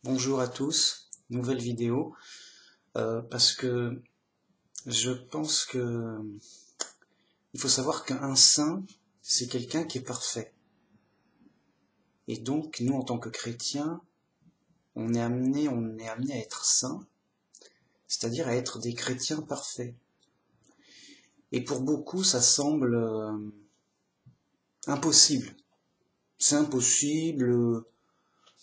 Bonjour à tous, nouvelle vidéo, parce que je pense que il faut savoir qu'un saint, c'est quelqu'un qui est parfait. Et donc, nous, en tant que chrétiens, on est amené à être saints, c'est-à-dire à être des chrétiens parfaits. Et pour beaucoup, ça semble impossible. C'est impossible,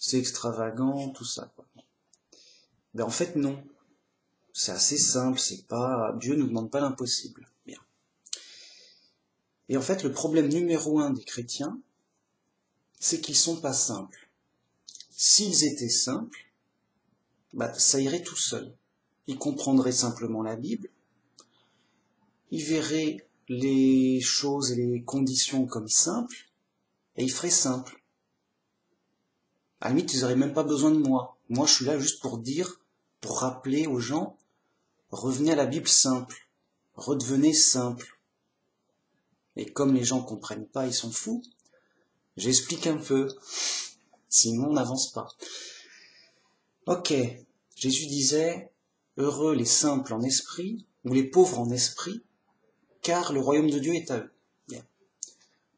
c'est extravagant, tout ça, quoi. Ben, en fait, non. C'est assez simple, c'est pas, Dieu ne nous demande pas l'impossible. Bien. Et en fait, le problème numéro 1 des chrétiens, c'est qu'ils sont pas simples. S'ils étaient simples, ça irait tout seul. Ils comprendraient simplement la Bible, ils verraient les choses et les conditions comme simples, et ils feraient simple. À la limite, ils n'auraient même pas besoin de moi. Moi, je suis là juste pour dire, pour rappeler aux gens, revenez à la Bible simple, redevenez simple. Et comme les gens comprennent pas, ils sont fous, j'explique un peu, sinon on n'avance pas. Ok, Jésus disait, heureux les simples en esprit, ou les pauvres en esprit, car le royaume de Dieu est à eux. Bien.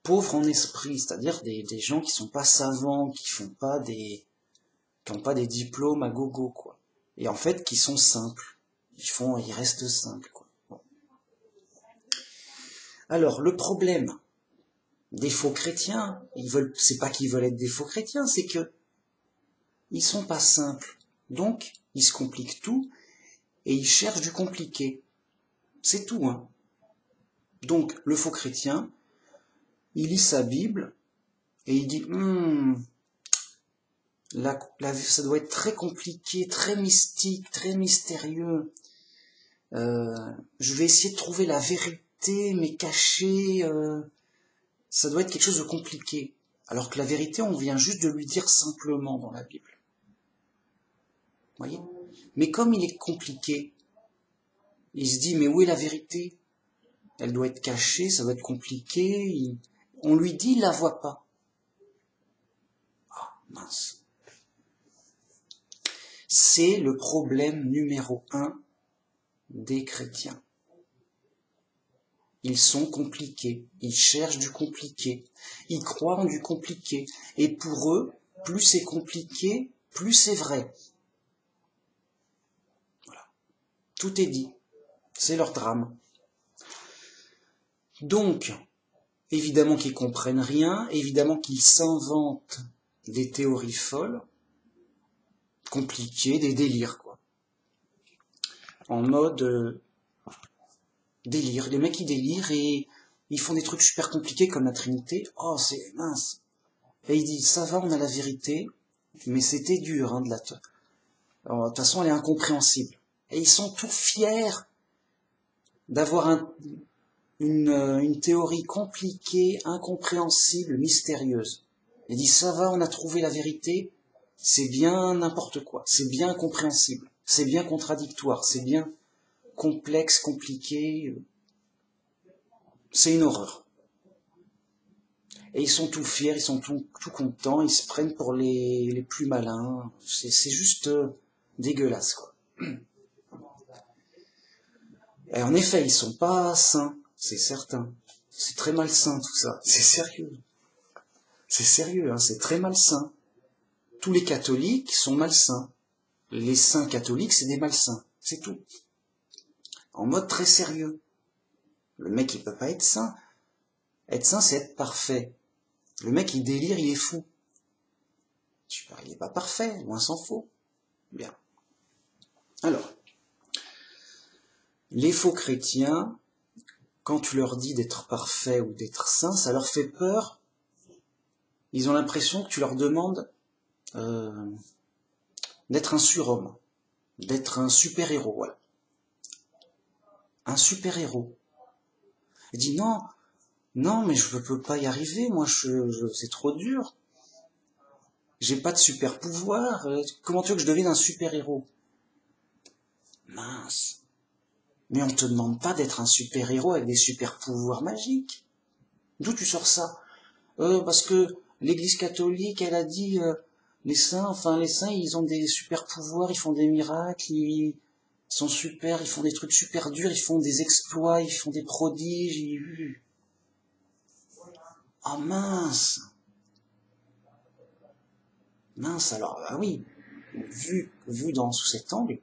Pauvres en esprit, c'est-à-dire des gens qui sont pas savants, qui n'ont pas des diplômes à gogo, quoi. Et en fait, qui sont simples. Ils restent simples, quoi. Bon. Alors, le problème des faux chrétiens, c'est pas qu'ils veulent être des faux chrétiens, c'est que ils sont pas simples. Donc, ils se compliquent tout, et ils cherchent du compliqué. C'est tout, hein. Donc, le faux chrétien, il lit sa Bible, et il dit, ça doit être très compliqué, très mystique, très mystérieux. Je vais essayer de trouver la vérité, mais cachée. Ça doit être quelque chose de compliqué. Alors que la vérité, on vient juste de lui dire simplement dans la Bible. Vous voyez ? Mais comme il est compliqué, il se dit, mais où est la vérité ? Elle doit être cachée, ça doit être compliqué. On lui dit, il la voit pas. Ah, mince. C'est le problème numéro 1 des chrétiens. Ils sont compliqués, ils cherchent du compliqué, ils croient en du compliqué. Et pour eux, plus c'est compliqué, plus c'est vrai. Voilà. Tout est dit. C'est leur drame. Donc, évidemment qu'ils comprennent rien, évidemment qu'ils s'inventent des théories folles, compliquées, des délires, quoi. En mode délire. Les mecs, ils délirent et ils font des trucs super compliqués comme la Trinité. Oh, c'est mince. Et ils disent, ça va, on a la vérité, mais c'était dur, hein, de de toute façon, elle est incompréhensible. Et ils sont tout fiers d'avoir une théorie compliquée, incompréhensible, mystérieuse. Ils disent, ça va, on a trouvé la vérité, c'est bien n'importe quoi, c'est bien incompréhensible, c'est bien contradictoire, c'est bien complexe, compliqué, c'est une horreur. Et ils sont tout fiers, ils sont tout contents, ils se prennent pour les plus malins, c'est juste dégueulasse, quoi. Et en effet, ils sont pas sains, c'est certain. C'est très malsain tout ça, c'est sérieux. C'est sérieux, hein, c'est très malsain. Tous les catholiques sont malsains. Les saints catholiques, c'est des malsains, c'est tout. En mode très sérieux. Le mec, il peut pas être saint. Être saint, c'est être parfait. Le mec, il délire, il est fou. Il est pas parfait, loin s'en faut. Bien. Alors, les faux chrétiens, quand tu leur dis d'être parfait ou d'être saint, ça leur fait peur. Ils ont l'impression que tu leur demandes d'être un surhomme, d'être un super-héros, voilà. Un super-héros. Il dit non, mais je peux pas y arriver, moi, c'est trop dur. J'ai pas de super-pouvoir, comment tu veux que je devienne un super-héros ? Mince. Mais on te demande pas d'être un super-héros avec des super-pouvoirs magiques. D'où tu sors ça ? Parce que l'Église catholique, elle a dit, Les saints, ils ont des super pouvoirs, ils font des miracles, ils sont super, ils font des trucs super durs, ils font des exploits, ils font des prodiges. Ah mince! Mince, alors, ah oui, vu sous cet angle,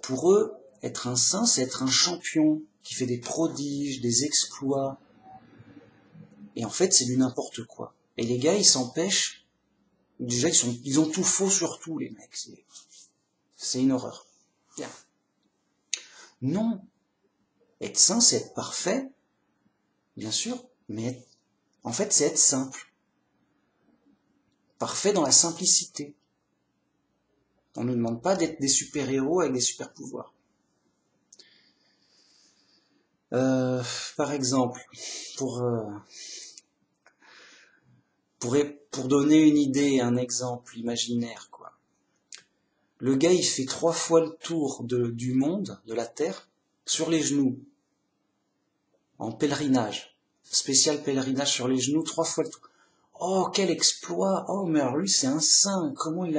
pour eux, être un saint, c'est être un champion qui fait des prodiges, des exploits. Et en fait, c'est du n'importe quoi. Et les gars, ils s'empêchent. Déjà, ils ont tout faux sur tout, les mecs. C'est une horreur. Bien. Non. Être saint, c'est être parfait, bien sûr, mais en fait, c'est être simple. Parfait dans la simplicité. On ne nous demande pas d'être des super-héros avec des super-pouvoirs. Par exemple, pour donner une idée, un exemple imaginaire, quoi. Le gars, il fait 3 fois le tour du monde, de la Terre, sur les genoux, en pèlerinage, spécial pèlerinage sur les genoux, 3 fois le tour. Oh, quel exploit! Oh, mais alors lui, c'est un saint. Comment il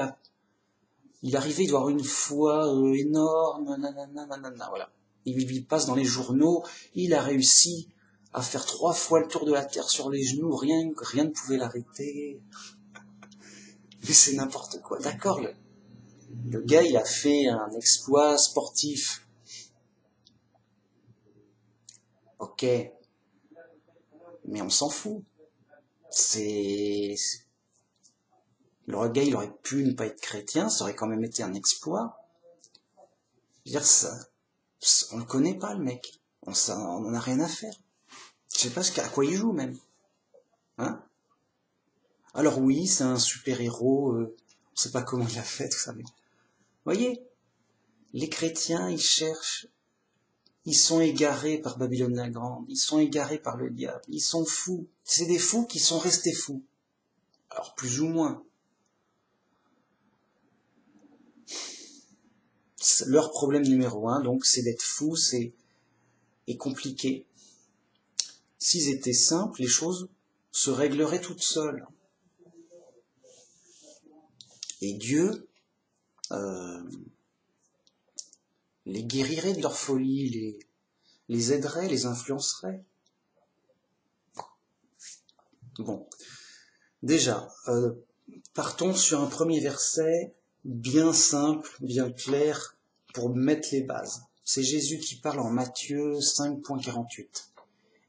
arrivait, il doit avoir une foi énorme, nanana, voilà. Il passe dans les journaux, il a réussi à faire 3 fois le tour de la Terre sur les genoux, rien ne pouvait l'arrêter. Mais c'est n'importe quoi. D'accord, le gars, il a fait un exploit sportif. Ok. Mais on s'en fout. Le gars, il aurait pu ne pas être chrétien, ça aurait quand même été un exploit. Je veux dire, on le connaît pas, le mec. On en a rien à faire. Je sais pas à quoi il joue, même. Hein? Alors oui, c'est un super-héros, on sait pas comment il a fait, tout ça, mais... Voyez, les chrétiens, ils cherchent, ils sont égarés par Babylone la Grande, ils sont égarés par le diable, ils sont fous. C'est des fous qui sont restés fous. Alors, plus ou moins. Leur problème numéro 1, donc, c'est d'être fous, et compliqué. S'ils étaient simples, les choses se régleraient toutes seules. Et Dieu les guérirait de leur folie, les aiderait, les influencerait. Bon, déjà, partons sur un premier verset bien simple, bien clair, pour mettre les bases. C'est Jésus qui parle en Matthieu 5.48.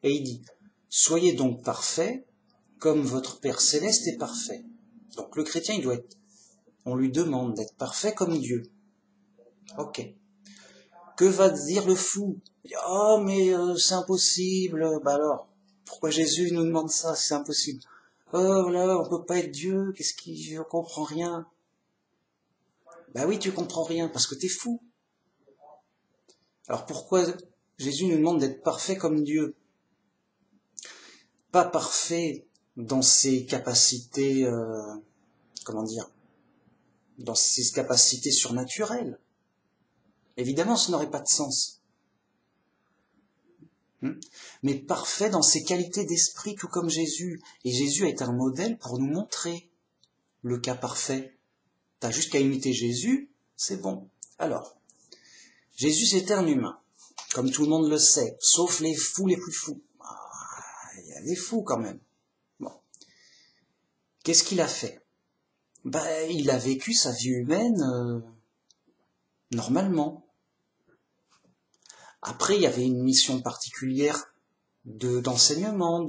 Et il dit, « Soyez donc parfaits, comme votre Père Céleste est parfait. » Donc le chrétien, on lui demande d'être parfait comme Dieu. Ok. Que va dire le fou? Oh, mais c'est impossible. Bah alors, pourquoi Jésus nous demande ça? C'est impossible. Oh là, on peut pas être Dieu. Je comprends rien. Bah oui, tu comprends rien parce que t'es fou. Alors pourquoi Jésus nous demande d'être parfait comme Dieu? Pas parfait dans ses capacités, dans ses capacités surnaturelles. Évidemment, ça n'aurait pas de sens. Mais parfait dans ses qualités d'esprit, tout comme Jésus. Et Jésus est un modèle pour nous montrer le cas parfait. T'as juste qu'à imiter Jésus, c'est bon. Alors, Jésus c'était un humain, comme tout le monde le sait, sauf les fous les plus fous. Il y a des fous quand même. Bon. Qu'est-ce qu'il a fait? Il a vécu sa vie humaine normalement. Après, il y avait une mission particulière d'enseignement,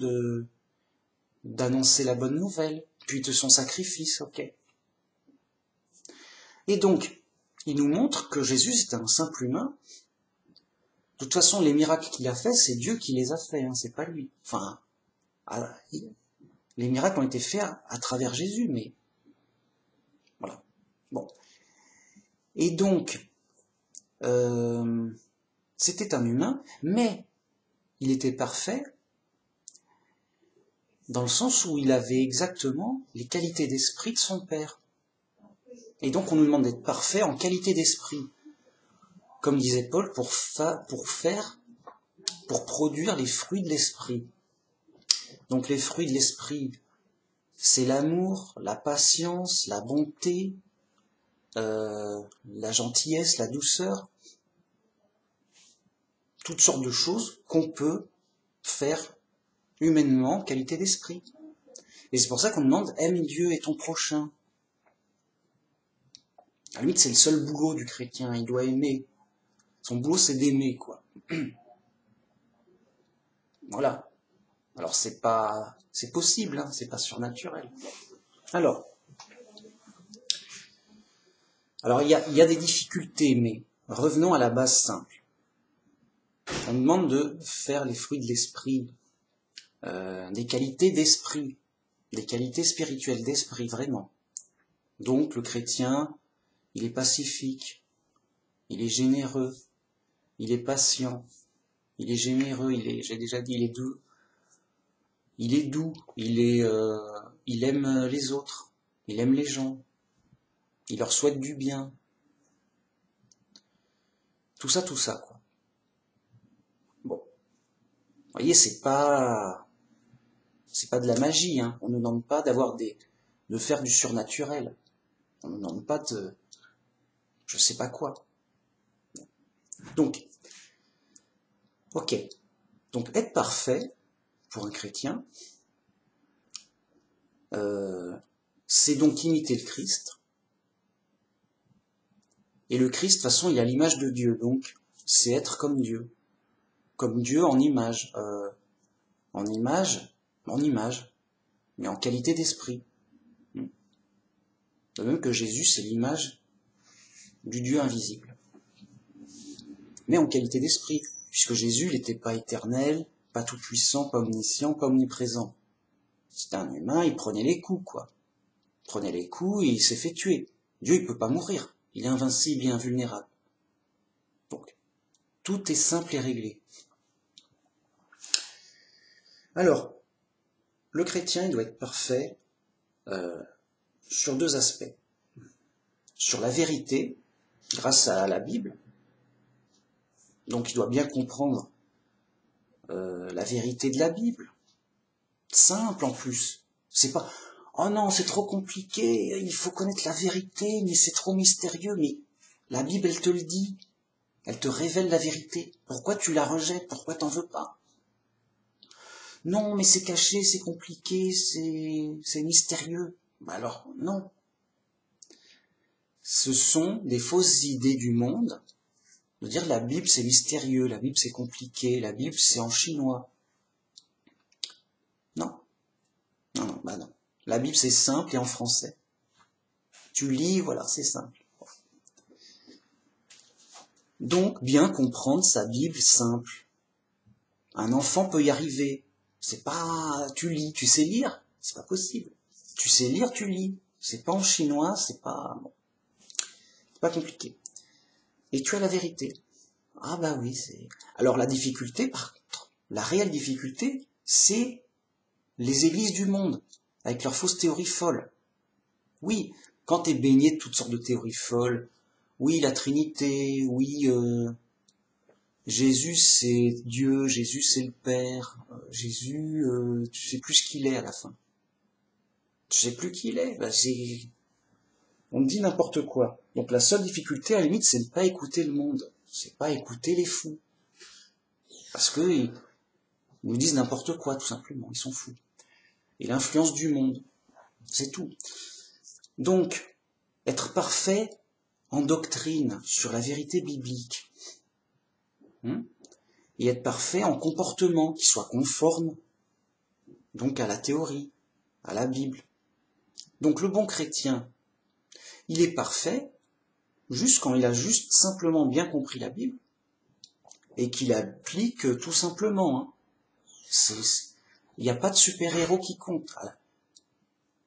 d'annoncer la bonne nouvelle, puis de son sacrifice, ok. Et donc, il nous montre que Jésus est un simple humain. De toute façon, les miracles qu'il a faits, c'est Dieu qui les a faits, hein, c'est pas lui. Enfin, les miracles ont été faits à travers Jésus, mais voilà. Bon. Et donc, c'était un humain, mais il était parfait dans le sens où il avait exactement les qualités d'esprit de son Père. Et donc on nous demande d'être parfait en qualité d'esprit. Comme disait Paul, pour produire les fruits de l'esprit. Donc les fruits de l'esprit, c'est l'amour, la patience, la bonté, la gentillesse, la douceur, toutes sortes de choses qu'on peut faire humainement en qualité d'esprit. Et c'est pour ça qu'on demande « aime Dieu et ton prochain ». À la limite, c'est le seul boulot du chrétien, il doit aimer. Son boulot, c'est d'aimer, quoi. Voilà. Alors, c'est possible, hein, c'est pas surnaturel. Alors, il y a des difficultés, mais revenons à la base simple. On demande de faire les fruits de l'esprit, des qualités d'esprit, des qualités spirituelles d'esprit, vraiment. Donc, le chrétien, il est pacifique, il est généreux, il est patient, il est généreux, j'ai déjà dit, il est doux, il aime les autres, il aime les gens, il leur souhaite du bien. Tout ça, quoi. Bon. Vous voyez, c'est pas de la magie, hein. On ne demande pas de faire du surnaturel. On ne demande pas de, je sais pas quoi. Donc, ok. Donc, être parfait, pour un chrétien, c'est donc imiter le Christ. Et le Christ, de toute façon, il a l'image de Dieu, donc c'est être comme Dieu. Comme Dieu en image. En image, mais en qualité d'esprit. De même que Jésus, c'est l'image du Dieu invisible. Mais en qualité d'esprit, puisque Jésus, il n'était pas éternel, pas tout-puissant, pas omniscient, pas omniprésent. C'était un humain, il prenait les coups, quoi. Il prenait les coups et il s'est fait tuer. Dieu, il peut pas mourir. Il est invincible et invulnérable. Donc, tout est simple et réglé. Alors, le chrétien, il doit être parfait sur deux aspects. Sur la vérité, grâce à la Bible. Donc, il doit bien comprendre la vérité de la Bible. Simple en plus. C'est pas « Oh non, c'est trop compliqué, il faut connaître la vérité, mais c'est trop mystérieux. » Mais la Bible, elle te le dit. Elle te révèle la vérité. Pourquoi tu la rejettes? Pourquoi t'en veux pas? Non, mais c'est caché, c'est compliqué, c'est mystérieux. Bah alors, non. Ce sont des fausses idées du monde. De dire la Bible c'est mystérieux, la Bible c'est compliqué, la Bible c'est en chinois. Non. Non. La Bible c'est simple et en français. Tu lis, voilà, c'est simple. Donc, bien comprendre sa Bible simple. Un enfant peut y arriver. C'est pas, tu lis, tu sais lire, c'est pas possible. Tu sais lire, tu lis. C'est pas en chinois, c'est pas compliqué. Et tu as la vérité. Ah bah oui, c'est... Alors la difficulté, par contre, la réelle difficulté, c'est les églises du monde, avec leurs fausses théories folles. Oui, quand t'es baigné de toutes sortes de théories folles, oui, la Trinité, oui, Jésus c'est Dieu, Jésus c'est le Père, Jésus, tu sais plus ce qu'il est à la fin. Tu sais plus qui il est, on dit n'importe quoi. Donc la seule difficulté, à la limite, c'est de ne pas écouter le monde. C'est pas écouter les fous. Parce que ils nous disent n'importe quoi, tout simplement. Ils sont fous. Et l'influence du monde. C'est tout. Donc, être parfait en doctrine, sur la vérité biblique. Et être parfait en comportement, qui soit conforme, donc à la théorie, à la Bible. Donc le bon chrétien, il est parfait, juste quand il a juste simplement bien compris la Bible, et qu'il applique tout simplement. Il n'y a pas de super-héros qui compte.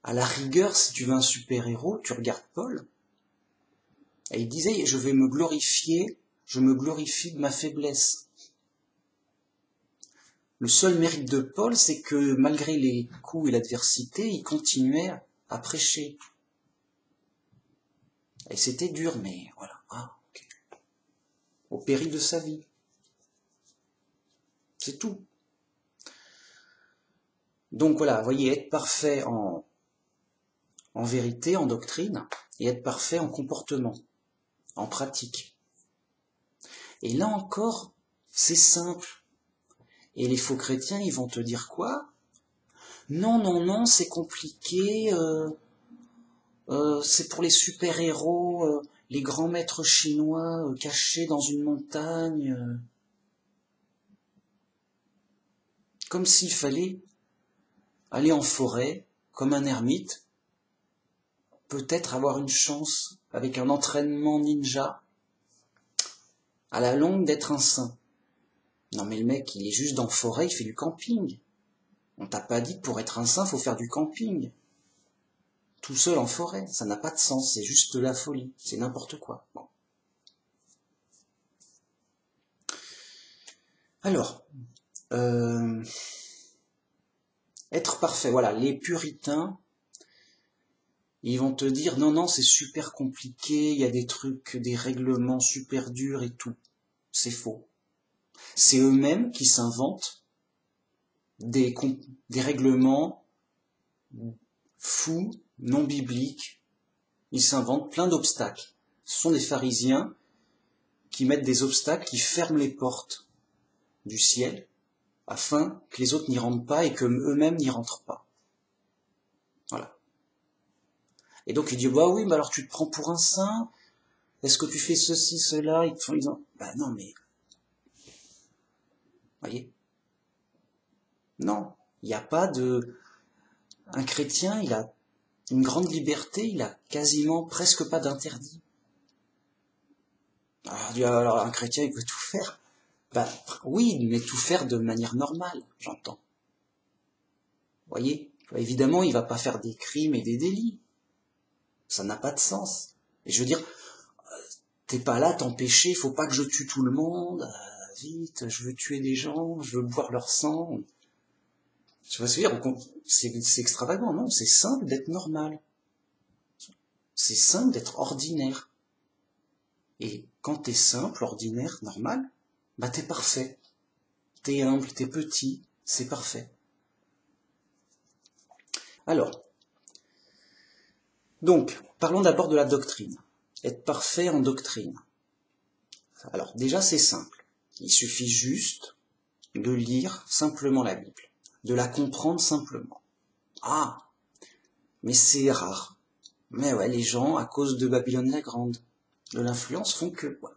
À la rigueur, si tu veux un super-héros, tu regardes Paul, et il disait, je me glorifie de ma faiblesse. Le seul mérite de Paul, c'est que malgré les coups et l'adversité, il continuait à prêcher. Et c'était dur, mais voilà. Okay. Au péril de sa vie. C'est tout. Donc voilà, vous voyez, être parfait en en vérité, en doctrine, et être parfait en comportement, en pratique. Et là encore, c'est simple. Et les faux chrétiens, ils vont te dire quoi? Non, non, non, c'est compliqué, c'est pour les super-héros, les grands maîtres chinois cachés dans une montagne. Comme s'il fallait aller en forêt, comme un ermite, peut-être avoir une chance, avec un entraînement ninja, à la longue d'être un saint. Non mais le mec, il est juste dans la forêt, il fait du camping. On t'a pas dit que pour être un saint, faut faire du camping. Tout seul en forêt, ça n'a pas de sens, c'est juste de la folie, c'est n'importe quoi. Bon. Alors, être parfait, voilà, les puritains, ils vont te dire, non, non, c'est super compliqué, il y a des trucs, des règlements super durs et tout. C'est faux. C'est eux-mêmes qui s'inventent des règlements fous, non bibliques. Ils s'inventent plein d'obstacles. Ce sont des pharisiens qui mettent des obstacles, qui ferment les portes du ciel, afin que les autres n'y rentrent pas et que eux-mêmes n'y rentrent pas. Voilà. Et donc il dit, bah oui, mais alors tu te prends pour un saint? Est-ce que tu fais ceci, cela? Ils te font, bah non, mais... Voyez? Non, il n'y a pas de... Un chrétien, il a une grande liberté, il a quasiment presque pas d'interdit. Alors un chrétien, il peut tout faire. Ben, oui, mais tout faire de manière normale, j'entends. Voyez? Évidemment, il va pas faire des crimes et des délits. Ça n'a pas de sens. Et je veux dire, t'es pas là, t'empêcher, il faut pas que je tue tout le monde, vite, je veux tuer des gens, je veux boire leur sang. Tu vois ce que je veux dire? C'est extravagant, non? C'est simple d'être normal. C'est simple d'être ordinaire. Et quand t'es simple, ordinaire, normal, bah t'es parfait. T'es humble, t'es petit, c'est parfait. Alors, donc, parlons d'abord de la doctrine. Être parfait en doctrine. Alors, déjà, c'est simple. Il suffit juste de lire simplement la Bible, de la comprendre simplement. Ah, mais c'est rare. Mais ouais, les gens, à cause de Babylone la Grande, de l'influence, font que... Ouais.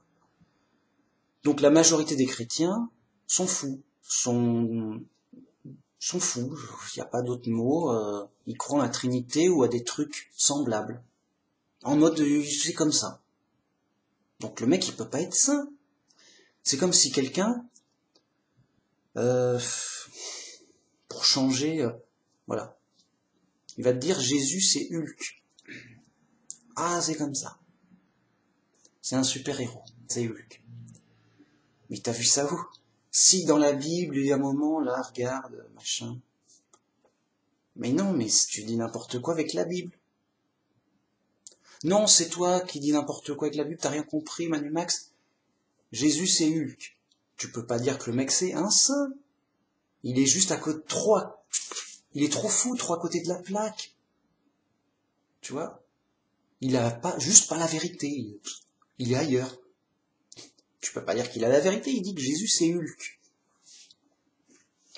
Donc la majorité des chrétiens sont fous, sont fous, il n'y a pas d'autre mot, ils croient à la Trinité ou à des trucs semblables. En mode, c'est comme ça. Donc le mec, il peut pas être saint. C'est comme si quelqu'un, pour changer, voilà, il va te dire Jésus c'est Hulk. Ah, c'est comme ça. C'est un super-héros, c'est Hulk. Mais t'as vu ça où? Si dans la Bible, il y a un moment, là, regarde, machin. Mais non, mais tu dis n'importe quoi avec la Bible. Non, c'est toi qui dis n'importe quoi avec la Bible, t'as rien compris, Manu Max. Jésus, c'est Hulk. Tu peux pas dire que le mec, c'est un saint. Il est juste à côté de trois. Il est trop fou, 3 côtés de la plaque. Tu vois? Il a pas, juste pas la vérité. Il est ailleurs. Tu peux pas dire qu'il a la vérité, il dit que Jésus, c'est Hulk.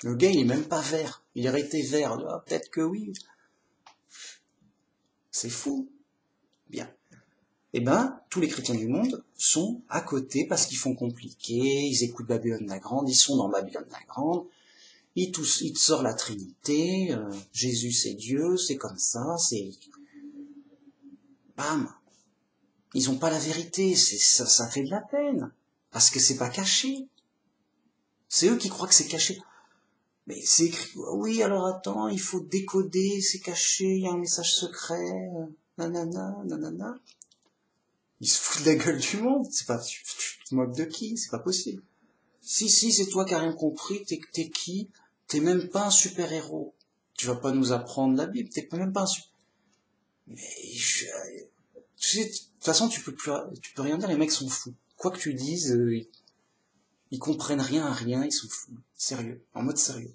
Le gars, il est même pas vert. Il aurait été vert. Ah, peut-être que oui. C'est fou. Bien. Eh ben, tous les chrétiens du monde sont à côté parce qu'ils font compliqué, ils écoutent Babylone la Grande, ils sont dans Babylone la Grande, ils te sortent la Trinité, Jésus c'est Dieu, c'est comme ça, c'est... Bam! Ils ont pas la vérité, ça fait de la peine, parce que c'est pas caché. C'est eux qui croient que c'est caché. Mais c'est écrit, oui, alors attends, il faut décoder, c'est caché, il y a un message secret, nanana, nanana. Ils se foutent de la gueule du monde, c'est pas, tu te moques de qui, c'est pas possible. Si, c'est toi qui as rien compris, t'es qui? T'es même pas un super-héros. Tu vas pas nous apprendre la Bible, t'es même pas un super... Mais tu sais, de toute façon, tu peux rien dire, les mecs sont fous. Quoi que tu dises, ils comprennent rien à rien, ils sont fous. Sérieux, en mode sérieux.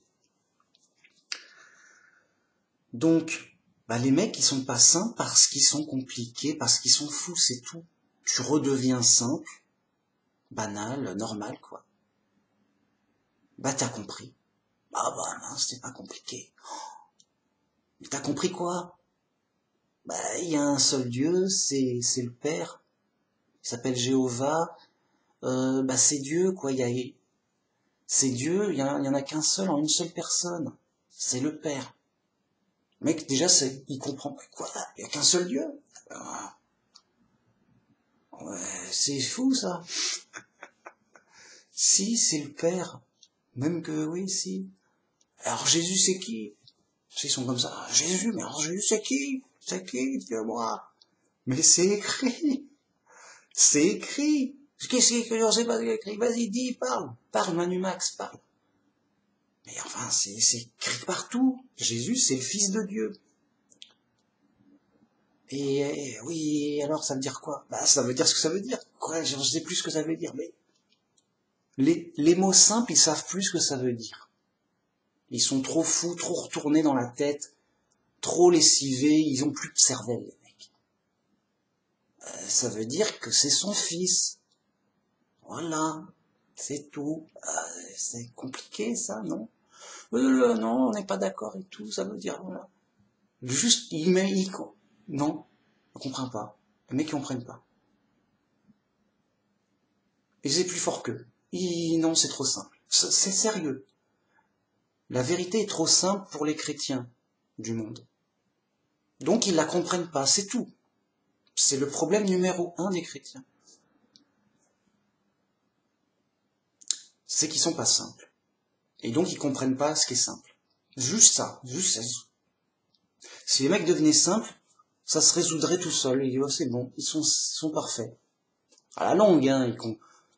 Donc, Bah, les mecs, ils sont pas sains parce qu'ils sont compliqués, parce qu'ils sont fous, c'est tout. Tu redeviens simple, banal, normal, quoi. Bah, t'as compris. Ah bah non, c'est pas compliqué. Mais t'as compris quoi? Bah, il y a un seul Dieu, c'est le Père. Il s'appelle Jéhovah. Bah, c'est Dieu, quoi. C'est Dieu, il y en a qu'un seul, en une seule personne. C'est le Père. Le mec, déjà, il comprend pas quoi. Il y a qu'un seul Dieu. Ah, ouais, c'est fou, ça. Si, c'est le Père. Même que, oui, si. Alors, Jésus, c'est qui? Ils sont comme ça. Ah, Jésus, mais alors Jésus, c'est qui? C'est qui? Dis-moi. Mais c'est écrit. C'est écrit. Qu'est-ce que je sais pas écrit? Vas-y, dis, parle. Parle, Manu Max, parle. Mais enfin, c'est écrit partout. Jésus, c'est le Fils de Dieu. Et oui, alors ça veut dire quoi? Bah, ça veut dire ce que ça veut dire. Quoi, je sais plus ce que ça veut dire, mais les mots simples, ils savent plus ce que ça veut dire. Ils sont trop fous, trop retournés dans la tête, trop lessivés, ils ont plus de cervelle, les mecs. Ça veut dire que c'est son fils. Voilà, c'est tout. C'est compliqué, ça, non? Non, on n'est pas d'accord et tout, ça veut dire, voilà. Juste, non, on comprend pas. Les mecs, ils comprennent pas. Et c'est plus fort qu'eux. Non, c'est trop simple. C'est sérieux. La vérité est trop simple pour les chrétiens du monde. Donc, ils la comprennent pas, c'est tout. C'est le problème numéro 1 des chrétiens. C'est qu'ils sont pas simples. Et donc, ils comprennent pas ce qui est simple. Juste ça, juste ça. Si les mecs devenaient simples, ça se résoudrait tout seul. Et oh, c'est bon, ils sont parfaits. À la longue, hein,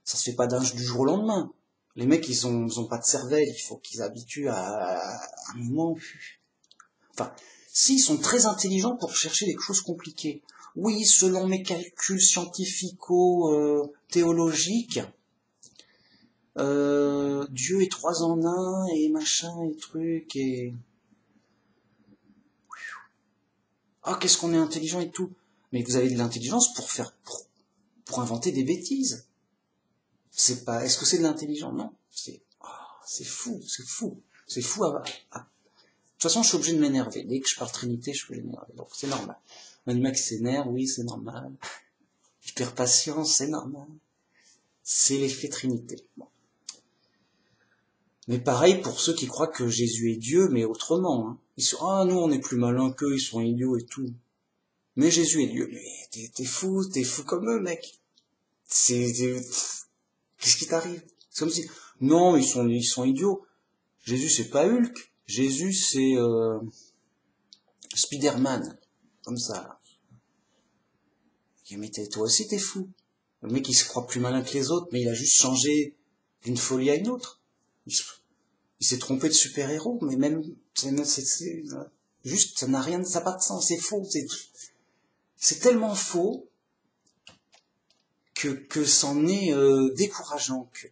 ça se fait pas du jour au lendemain. Les mecs, ils ont pas de cervelle, il faut qu'ils habituent à un moment. Enfin, s'ils sont très intelligents pour chercher des choses compliquées. Oui, selon mes calculs scientifico-théologiques, Dieu est 3 en 1 et machin et truc et... Ah, qu'est-ce qu'on est intelligent et tout. Mais vous avez de l'intelligence pour inventer des bêtises. Est-ce que c'est de l'intelligence? Non. C'est fou, c'est fou. C'est fou De toute façon, je suis obligé de m'énerver. Dès que je parle Trinité, je suis obligé de m'énerver. Donc, c'est normal. Un mec s'énerve, oui, c'est normal. Je perds patience, c'est normal. C'est l'effet Trinité. Bon. Mais pareil pour ceux qui croient que Jésus est Dieu, mais autrement. Hein. Nous, on est plus malins qu'eux, ils sont idiots et tout. Mais Jésus est Dieu. Mais t'es fou comme eux, mec. Qu'est-ce qui t'arrive? C'est comme si, non, ils sont idiots. Jésus, c'est pas Hulk. Jésus, c'est Spider-Man. Comme ça, là. Mais toi aussi, t'es fou. Le mec, il se croit plus malin que les autres, mais il a juste changé d'une folie à une autre. Il s'est trompé de super-héros, mais même, juste, ça n'a pas de sens, c'est faux, c'est tellement faux que c'en est décourageant. Que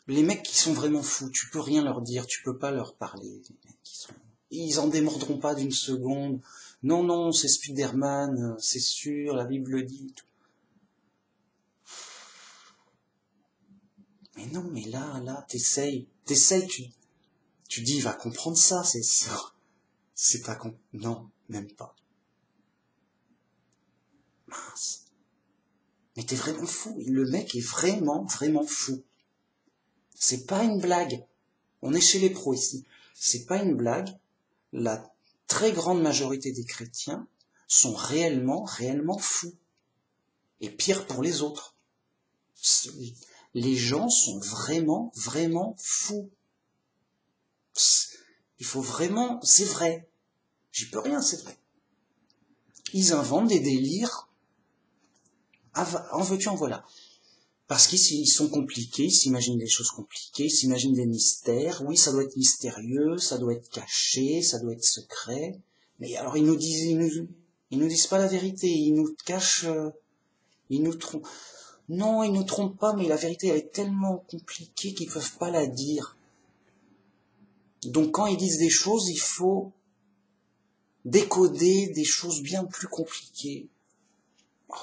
les mecs qui sont vraiment fous, tu peux rien leur dire, tu peux pas leur parler. Les mecs ils en démordront pas d'une seconde. Non, c'est Spider-Man, c'est sûr, la Bible le dit. Tout. Mais non, mais là, t'essayes, tu dis, il va comprendre ça, c'est pas non, même pas. Mince. Mais t'es vraiment fou, le mec est vraiment, vraiment fou. C'est pas une blague. On est chez les pros ici. C'est pas une blague. La très grande majorité des chrétiens sont réellement, réellement fous. Et pire pour les autres. Les gens sont vraiment, vraiment fous. Il faut vraiment, c'est vrai. J'y peux rien, c'est vrai. Ils inventent des délires. En veux-tu, en voilà. Parce qu'ils sont compliqués, ils s'imaginent des choses compliquées, ils s'imaginent des mystères. Oui, ça doit être mystérieux, ça doit être caché, ça doit être secret. Mais alors ils nous disent pas la vérité, ils nous cachent, ils nous trompent. Non, ils nous trompent pas, mais la vérité elle est tellement compliquée qu'ils peuvent pas la dire. Donc quand ils disent des choses, il faut décoder des choses bien plus compliquées. Oh,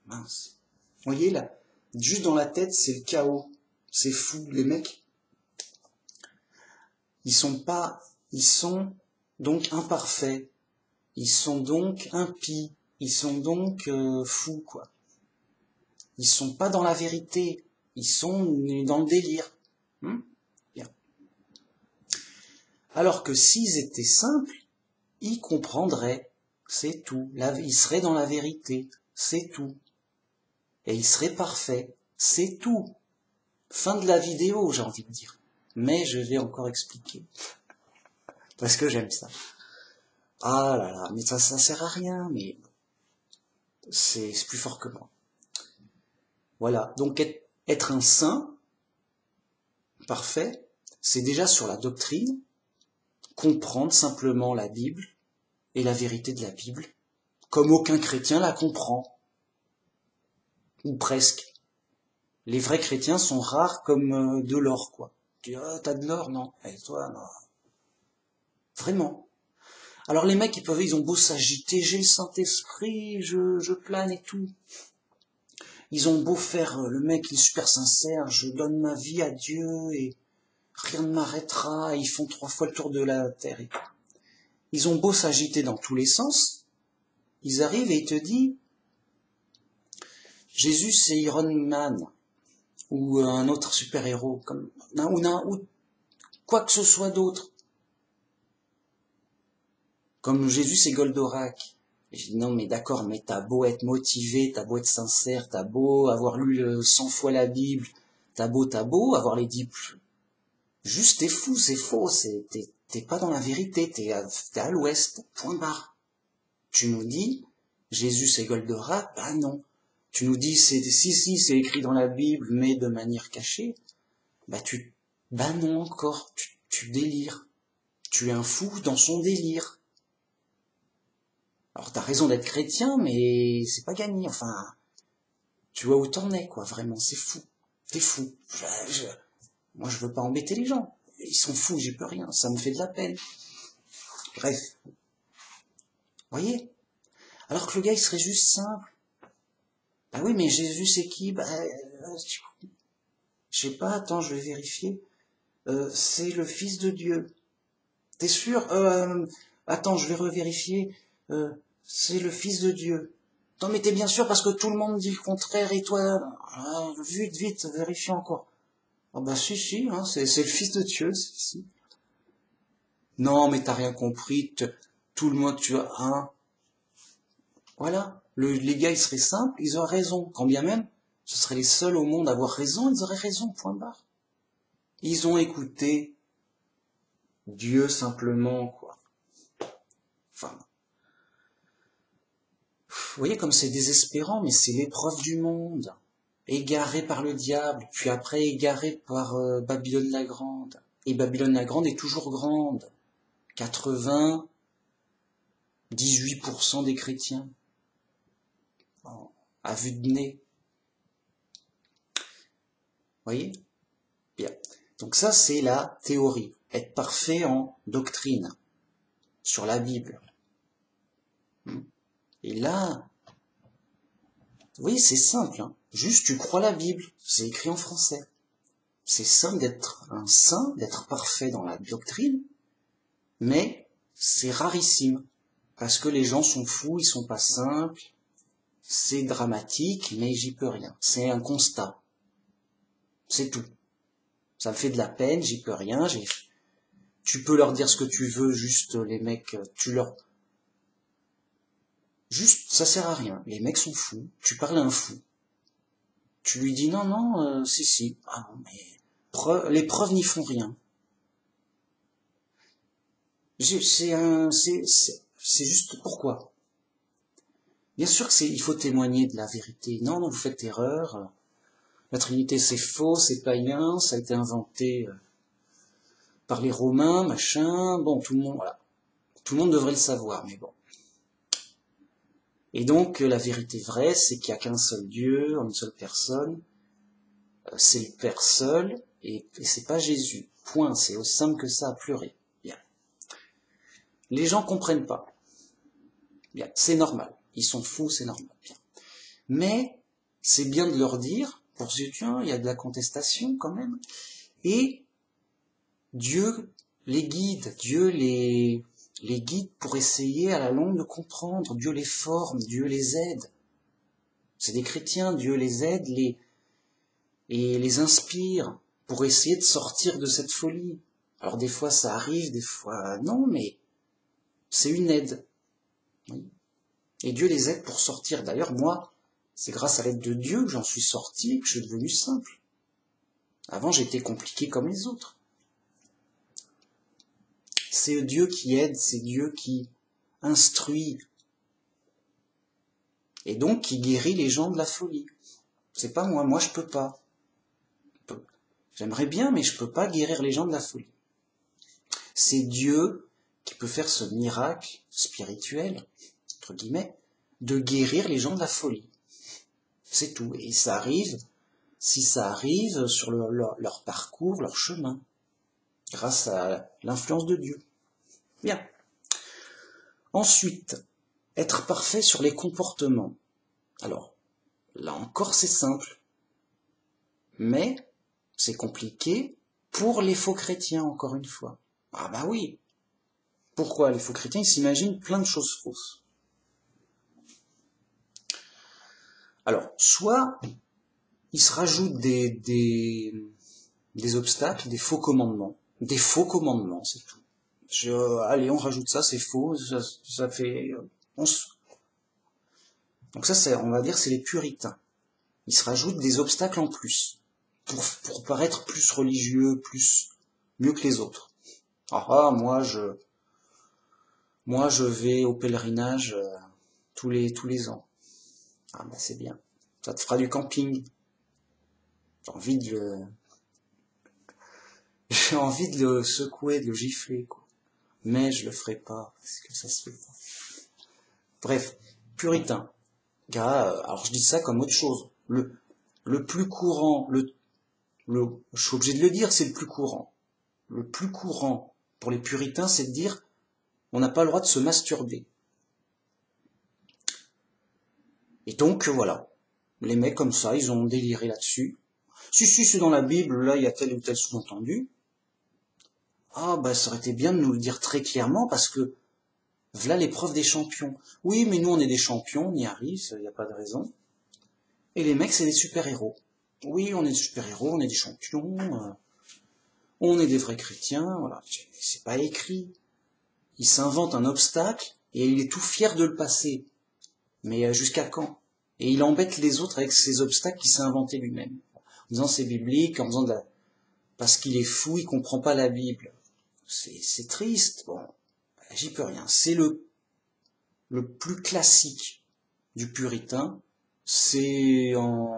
mince. Vous voyez là, juste dans la tête, c'est le chaos. C'est fou, les mecs. Ils sont donc imparfaits. Ils sont donc impies. Ils sont donc fous, quoi. Ils sont pas dans la vérité. Ils sont dans le délire. Bien. Alors que s'ils étaient simples, ils comprendraient. C'est tout. Ils seraient dans la vérité. C'est tout. Et ils seraient parfaits. C'est tout. Fin de la vidéo, j'ai envie de dire. Mais je vais encore expliquer. Parce que j'aime ça. Ah là là, mais ça sert à rien, mais c'est plus fort que moi. Voilà, donc être un saint, parfait, c'est déjà sur la doctrine, comprendre simplement la Bible et la vérité de la Bible, comme aucun chrétien la comprend. Ou presque. Les vrais chrétiens sont rares comme de l'or, quoi. Tu dis, ah, t'as de l'or, non? Et toi, non. Vraiment. Alors les mecs, ils ont beau s'agiter, j'ai le Saint-Esprit, je plane et tout. Ils ont beau faire, le mec, il est super sincère, je donne ma vie à Dieu et rien ne m'arrêtera, et ils font 3 fois le tour de la terre et tout. Ils ont beau s'agiter dans tous les sens, ils arrivent et ils te disent, Jésus c'est Iron Man, ou un autre super-héros, ou quoi que ce soit d'autre. Comme Jésus c'est Goldorak. Et je dis non mais d'accord, mais t'as beau être motivé, t'as beau être sincère, t'as beau avoir lu 100 fois la Bible, t'as beau avoir les 10... Juste t'es fou, c'est faux, t'es pas dans la vérité, t'es à l'ouest, point barre. Tu nous dis, Jésus c'est Goldorak, bah non. Tu nous dis, si, c'est écrit dans la Bible, mais de manière cachée, bah non encore, tu délires. Tu es un fou dans son délire. Alors t'as raison d'être chrétien, mais c'est pas gagné, enfin, tu vois où t'en es, quoi, vraiment, c'est fou. T'es fou. Moi je veux pas embêter les gens. Ils sont fous, j'y peux rien, ça me fait de la peine. Bref. Voyez? Alors que le gars, il serait juste simple. Bah oui, mais Jésus, c'est qui? Bah, je sais pas, attends, je vais vérifier. C'est le Fils de Dieu. T'es sûr? Attends, je vais revérifier. C'est le Fils de Dieu. Non, mais t'es bien sûr parce que tout le monde dit le contraire et toi, vite, vérifie encore. Ah bah si, hein, c'est le Fils de Dieu, si. Non, mais t'as rien compris, tout le monde, tu as un. Voilà, les gars, ils seraient simples, ils auraient raison. Quand bien même, ce seraient les seuls au monde à avoir raison, ils auraient raison, point barre. Ils ont écouté Dieu simplement, quoi. Enfin, vous voyez comme c'est désespérant, mais c'est l'épreuve du monde. Égaré par le diable, puis après égaré par Babylone la Grande. Et Babylone la Grande est toujours grande. 98% des chrétiens. Bon, à vue de nez. Vous voyez? Bien. Donc ça, c'est la théorie. Être parfait en doctrine. Sur la Bible. Et là, oui, c'est simple. Hein. Juste, tu crois la Bible. C'est écrit en français. C'est simple d'être un saint, d'être parfait dans la doctrine. Mais c'est rarissime. Parce que les gens sont fous, ils sont pas simples. C'est dramatique, mais j'y peux rien. C'est un constat. C'est tout. Ça me fait de la peine, j'y peux rien. Tu peux leur dire ce que tu veux, juste les mecs, Juste, ça sert à rien. Les mecs sont fous. Tu parles à un fou. Tu lui dis non, si. Ah non, mais les preuves n'y font rien. C'est juste pourquoi. Bien sûr que il faut témoigner de la vérité. Non, vous faites erreur. La Trinité c'est faux, c'est païen, ça a été inventé par les Romains, machin. Bon, tout le monde devrait le savoir, mais bon. Et donc, la vérité vraie, c'est qu'il n'y a qu'un seul Dieu, une seule personne. C'est le Père seul, et c'est pas Jésus. Point, c'est aussi simple que ça à pleurer. Bien. Les gens comprennent pas. Bien, c'est normal. Ils sont fous, c'est normal. Bien. Mais c'est bien de leur dire, pour ceux qui il y a de la contestation quand même, et Dieu les guide, Dieu les guide pour essayer à la longue de comprendre, Dieu les forme, Dieu les aide. C'est des chrétiens, Dieu les aide, et les inspire pour essayer de sortir de cette folie. Alors des fois ça arrive, des fois non, mais c'est une aide. Oui. Et Dieu les aide pour sortir. D'ailleurs, moi, c'est grâce à l'aide de Dieu que j'en suis sorti et que je suis devenu simple. Avant, j'étais compliqué comme les autres. C'est Dieu qui aide, c'est Dieu qui instruit. Et donc qui guérit les gens de la folie. C'est pas moi je peux pas. J'aimerais bien, mais je peux pas guérir les gens de la folie. C'est Dieu qui peut faire ce miracle spirituel, entre guillemets, de guérir les gens de la folie. C'est tout. Et ça arrive, si ça arrive, sur leur parcours, leur chemin, grâce à l'influence de Dieu. Bien. Ensuite, être parfait sur les comportements. Alors, là encore, c'est simple. Mais, c'est compliqué pour les faux chrétiens, encore une fois. Ah bah oui. Pourquoi les faux chrétiens, ils s'imaginent plein de choses fausses. Alors, soit ils se rajoutent des obstacles, des faux commandements. Des faux commandements, c'est tout. Allez, on rajoute ça, c'est faux, ça fait... Donc ça, on va dire, c'est les puritains. Ils se rajoutent des obstacles en plus, pour paraître plus religieux, mieux que les autres. Moi je vais au pèlerinage tous les ans. Ah bah c'est bien. Ça te fera du camping. J'ai envie de le secouer, de le gifler, quoi. Mais je le ferai pas, parce que ça se fait pas. Bref, puritain. Alors je dis ça comme autre chose. Le plus courant, je suis obligé de le dire, c'est le plus courant. Le plus courant pour les puritains, c'est de dire, on n'a pas le droit de se masturber. Et donc, voilà. Les mecs comme ça, ils ont déliré là-dessus. Si, c'est dans la Bible, là, il y a tel ou tel sous-entendu. Ah, bah, ça aurait été bien de nous le dire très clairement, parce que, voilà l'épreuve des champions. Oui, mais nous, on est des champions, on y arrive, il n'y a pas de raison. Et les mecs, c'est des super-héros. Oui, on est des super-héros, on est des champions, on est des vrais chrétiens, voilà. C'est pas écrit. Il s'invente un obstacle, et il est tout fier de le passer. Mais jusqu'à quand? Et il embête les autres avec ces obstacles qu'il s'est inventé lui-même. En disant c'est biblique, en disant parce qu'il est fou, il comprend pas la Bible. C'est triste, bon, j'y peux rien. C'est le plus classique du puritain, c'est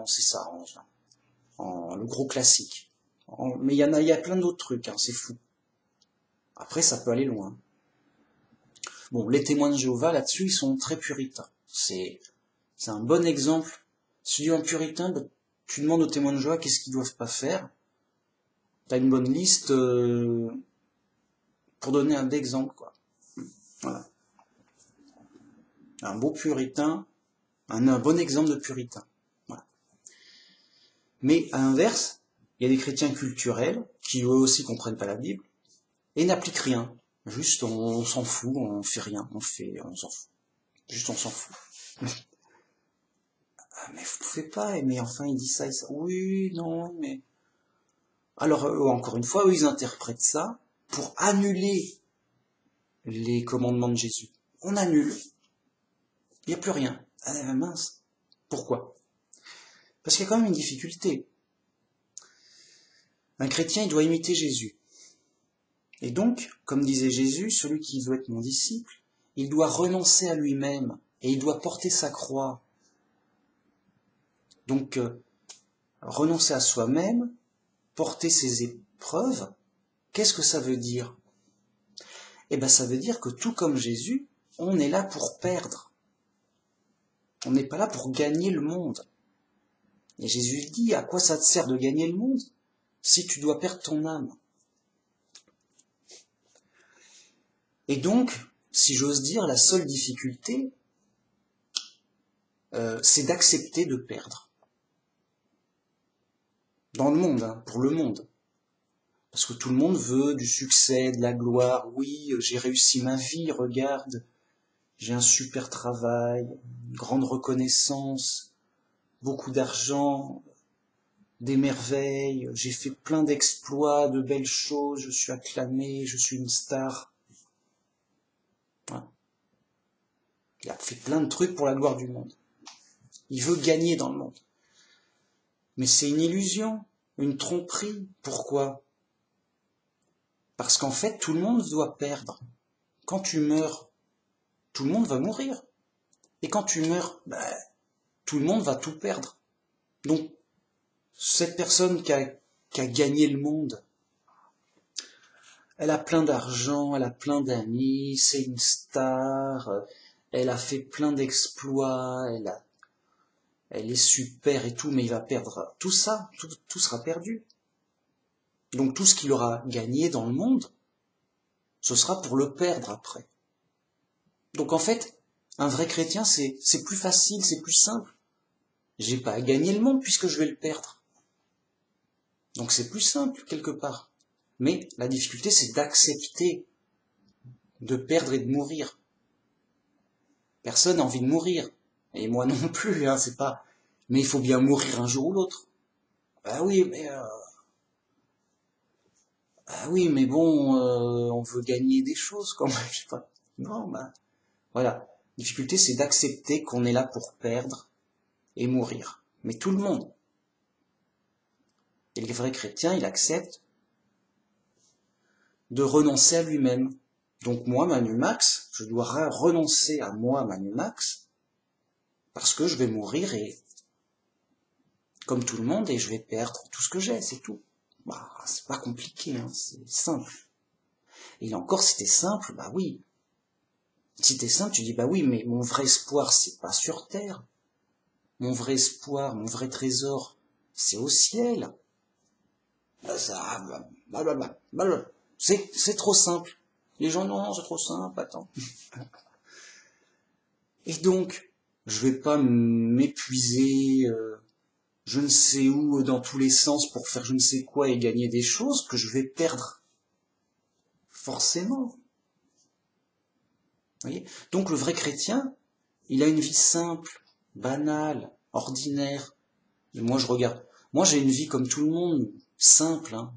ça, le gros classique. Mais il y a plein d'autres trucs, c'est fou. Après, ça peut aller loin. Bon, les témoins de Jéhovah, là-dessus, ils sont très puritains. C'est un bon exemple. Si tu es un puritain, tu demandes aux témoins de Jéhovah qu'est-ce qu'ils doivent pas faire. T'as une bonne liste pour donner un exemple, quoi. Voilà. Un beau puritain, un bon exemple de puritain. Voilà. Mais à l'inverse, il y a des chrétiens culturels qui eux aussi comprennent pas la Bible et n'appliquent rien. Juste on s'en fout, on fait rien, on s'en fout. Juste on s'en fout. Mais vous pouvez pas, mais enfin il dit ça et ça. Oui, non, mais... Alors encore une fois, eux ils interprètent ça pour annuler les commandements de Jésus. On annule. Il n'y a plus rien. Ah mince. Pourquoi? Parce qu'il y a quand même une difficulté. Un chrétien, il doit imiter Jésus. Et donc, comme disait Jésus, celui qui veut être mon disciple, il doit renoncer à lui-même et il doit porter sa croix. Donc, renoncer à soi-même, porter ses épreuves, qu'est-ce que ça veut dire? Eh bien, ça veut dire que tout comme Jésus, on est là pour perdre. On n'est pas là pour gagner le monde. Et Jésus dit, à quoi ça te sert de gagner le monde si tu dois perdre ton âme? Et donc, si j'ose dire, la seule difficulté, c'est d'accepter de perdre. Dans le monde, hein, pour le monde. Parce que tout le monde veut du succès, de la gloire. Oui, j'ai réussi ma vie, regarde. J'ai un super travail, une grande reconnaissance, beaucoup d'argent, des merveilles. J'ai fait plein d'exploits, de belles choses. Je suis acclamé, je suis une star. Voilà. Il a fait plein de trucs pour la gloire du monde. Il veut gagner dans le monde. Mais c'est une illusion, une tromperie. Pourquoi ? Parce qu'en fait, tout le monde doit perdre. Quand tu meurs, tout le monde va mourir. Et quand tu meurs, tout le monde va tout perdre. Donc, cette personne qui a gagné le monde, elle a plein d'argent, elle a plein d'amis, c'est une star, elle a fait plein d'exploits, elle est super et tout, mais il va perdre tout ça, tout sera perdu. Donc tout ce qu'il aura gagné dans le monde, ce sera pour le perdre après. Donc en fait, un vrai chrétien, c'est plus facile, c'est plus simple. J'ai pas à gagner le monde puisque je vais le perdre. Donc c'est plus simple quelque part. Mais la difficulté, c'est d'accepter de perdre et de mourir. Personne n'a envie de mourir. Et moi non plus, hein, c'est pas... Mais il faut bien mourir un jour ou l'autre. Ah oui, mais bon, on veut gagner des choses quand même, je sais pas. Non, voilà. La difficulté, c'est d'accepter qu'on est là pour perdre et mourir. Mais tout le monde. Et le vrai chrétien, il accepte de renoncer à lui-même. Donc moi, Manu Max, je dois renoncer à moi, Manu Max, parce que je vais mourir et comme tout le monde et je vais perdre tout ce que j'ai, c'est tout. C'est pas compliqué, hein, c'est simple. Et encore, si c'était simple, oui. Si t'es simple, tu dis, oui, mais mon vrai espoir, c'est pas sur terre. Mon vrai espoir, mon vrai trésor, c'est au ciel. C'est trop simple. Les gens, non, c'est trop simple, attends. Et donc, je vais pas m'épuiser, je ne sais où, dans tous les sens, pour faire je ne sais quoi et gagner des choses que je vais perdre. Forcément. Vous voyez ? Donc le vrai chrétien, il a une vie simple, banale, ordinaire. Et moi, je regarde. Moi, j'ai une vie comme tout le monde, simple, hein,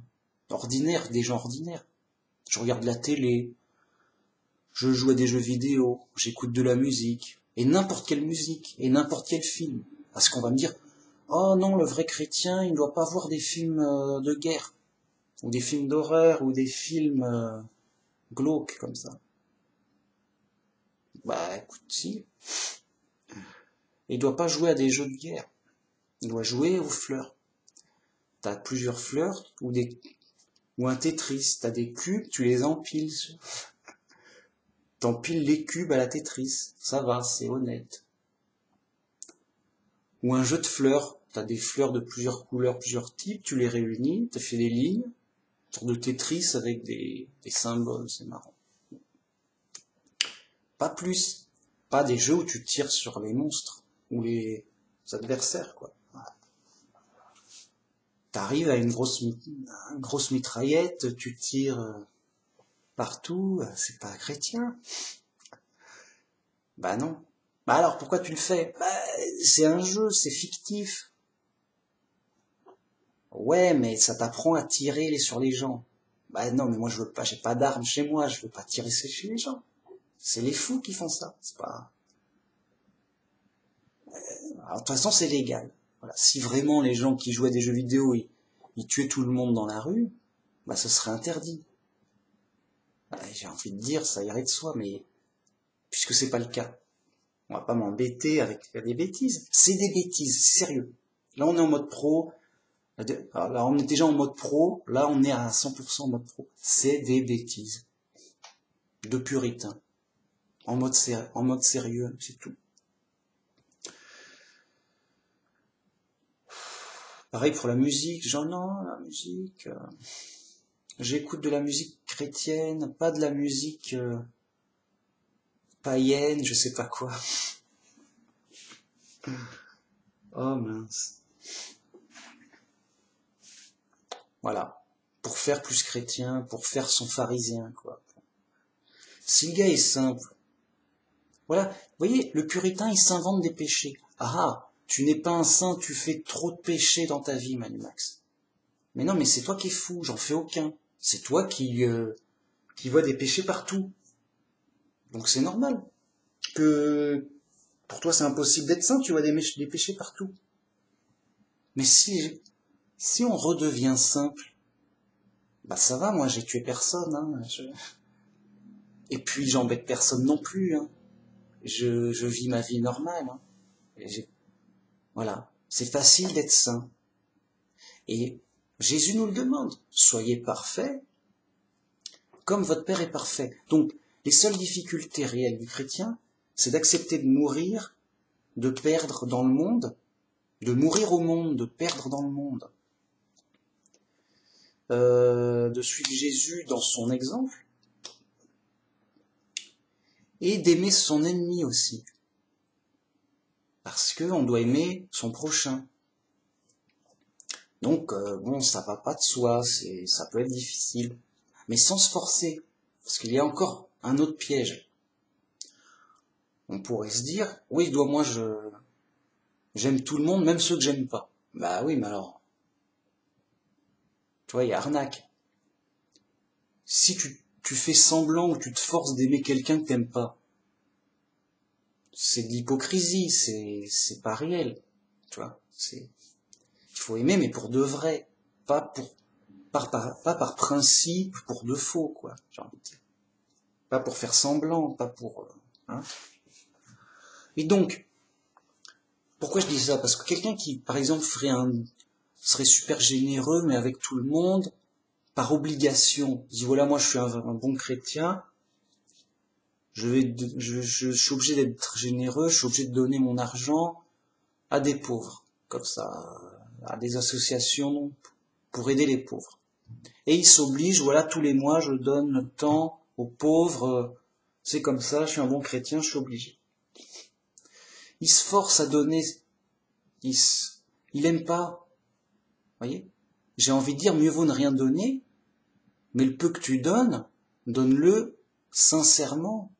ordinaire, des gens ordinaires. Je regarde la télé, je joue à des jeux vidéo, j'écoute de la musique, et n'importe quelle musique, et n'importe quel film. Parce qu'on va me dire, oh non, le vrai chrétien, il ne doit pas voir des films de guerre, ou des films d'horreur, ou des films glauques comme ça. Écoute, si. Il doit pas jouer à des jeux de guerre. Il doit jouer aux fleurs. T'as plusieurs fleurs, ou un Tetris. T'as des cubes, tu les empiles. T'empiles les cubes à la Tetris. Ça va, c'est honnête. Ou un jeu de fleurs. T'as des fleurs de plusieurs couleurs, plusieurs types, tu les réunis, t'as fait des lignes, une sorte de Tetris avec des symboles, c'est marrant. Pas plus. Pas des jeux où tu tires sur les monstres, ou les adversaires, quoi. T'arrives à une grosse mitraillette, tu tires partout, c'est pas chrétien. Non. Alors pourquoi tu le fais ? C'est un jeu, c'est fictif. Ouais, mais ça t'apprend à tirer sur les gens. Non, mais moi je veux pas, j'ai pas d'armes chez moi, je veux pas tirer chez les gens. C'est les fous qui font ça, c'est pas... Alors, de toute façon, c'est légal. Voilà. Si vraiment les gens qui jouaient à des jeux vidéo, ils tuaient tout le monde dans la rue, ce serait interdit. J'ai envie de dire, ça irait de soi, mais puisque c'est pas le cas, on va pas m'embêter avec des bêtises. C'est des bêtises, sérieux. Là, on est en mode pro. Là, on est déjà en mode pro. Là, on est à 100% en mode pro. C'est des bêtises. De puritains. En mode sérieux, c'est tout. Pareil pour la musique. Non, la musique... J'écoute de la musique chrétienne, pas de la musique païenne, je sais pas quoi. Oh mince. Voilà. Pour faire plus chrétien, pour faire son pharisien, quoi. Si le gars est simple, voilà. Vous voyez, le puritain, il s'invente des péchés. Ah, tu n'es pas un saint, tu fais trop de péchés dans ta vie, Manu Max. Mais non, mais c'est toi qui es fou, j'en fais aucun. C'est toi qui vois des péchés partout. Donc c'est normal que pour toi c'est impossible d'être saint, tu vois des péchés partout. Mais si on redevient simple, bah ça va, moi j'ai tué personne, hein. Et puis j'embête personne non plus, hein. Je vis ma vie normale, hein. Voilà, c'est facile d'être saint. Et Jésus nous le demande, soyez parfaits comme votre Père est parfait. Donc les seules difficultés réelles du chrétien, c'est d'accepter de mourir, de perdre dans le monde, de mourir au monde, de perdre dans le monde, de suivre Jésus dans son exemple, et d'aimer son ennemi aussi. Parce qu'on doit aimer son prochain. Donc, bon, ça va pas de soi, ça peut être difficile, mais sans se forcer, parce qu'il y a encore un autre piège. On pourrait se dire, oui, moi, j'aime tout le monde, même ceux que j'aime pas. Bah oui, mais alors, tu vois, il y a arnaque. Si tu fais semblant ou tu te forces d'aimer quelqu'un que t'aimes pas, c'est de l'hypocrisie, c'est pas réel, tu vois. Il faut aimer, mais pour de vrai, pas par principe, pour de faux, quoi, j'ai envie de dire. Pas pour faire semblant, pas pour... hein. Et donc, pourquoi je dis ça? Parce que quelqu'un qui, par exemple, serait super généreux, mais avec tout le monde, par obligation, dit voilà, moi je suis un bon chrétien, je suis obligé d'être généreux, je suis obligé de donner mon argent à des pauvres, comme ça, à des associations pour aider les pauvres. Et il s'oblige, voilà, tous les mois je donne le temps aux pauvres, c'est comme ça, je suis un bon chrétien, je suis obligé. Il se force à donner, il aime pas, voyez. J'ai envie de dire, mieux vaut ne rien donner, mais le peu que tu donnes, donne-le sincèrement,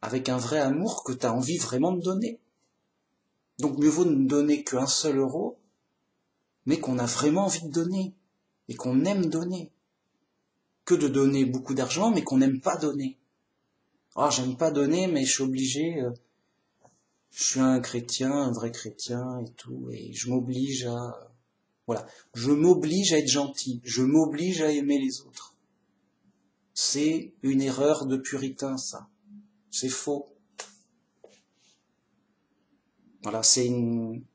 avec un vrai amour que tu as envie vraiment de donner. Donc mieux vaut ne donner qu'un seul euro, mais qu'on a vraiment envie de donner, et qu'on aime donner, que de donner beaucoup d'argent, mais qu'on n'aime pas donner. Ah, j'aime pas donner, mais je suis obligé, je suis un chrétien, un vrai chrétien et tout, et je m'oblige à... Voilà, je m'oblige à être gentil, je m'oblige à aimer les autres. C'est une erreur de puritain, ça. C'est faux. Voilà, c'est une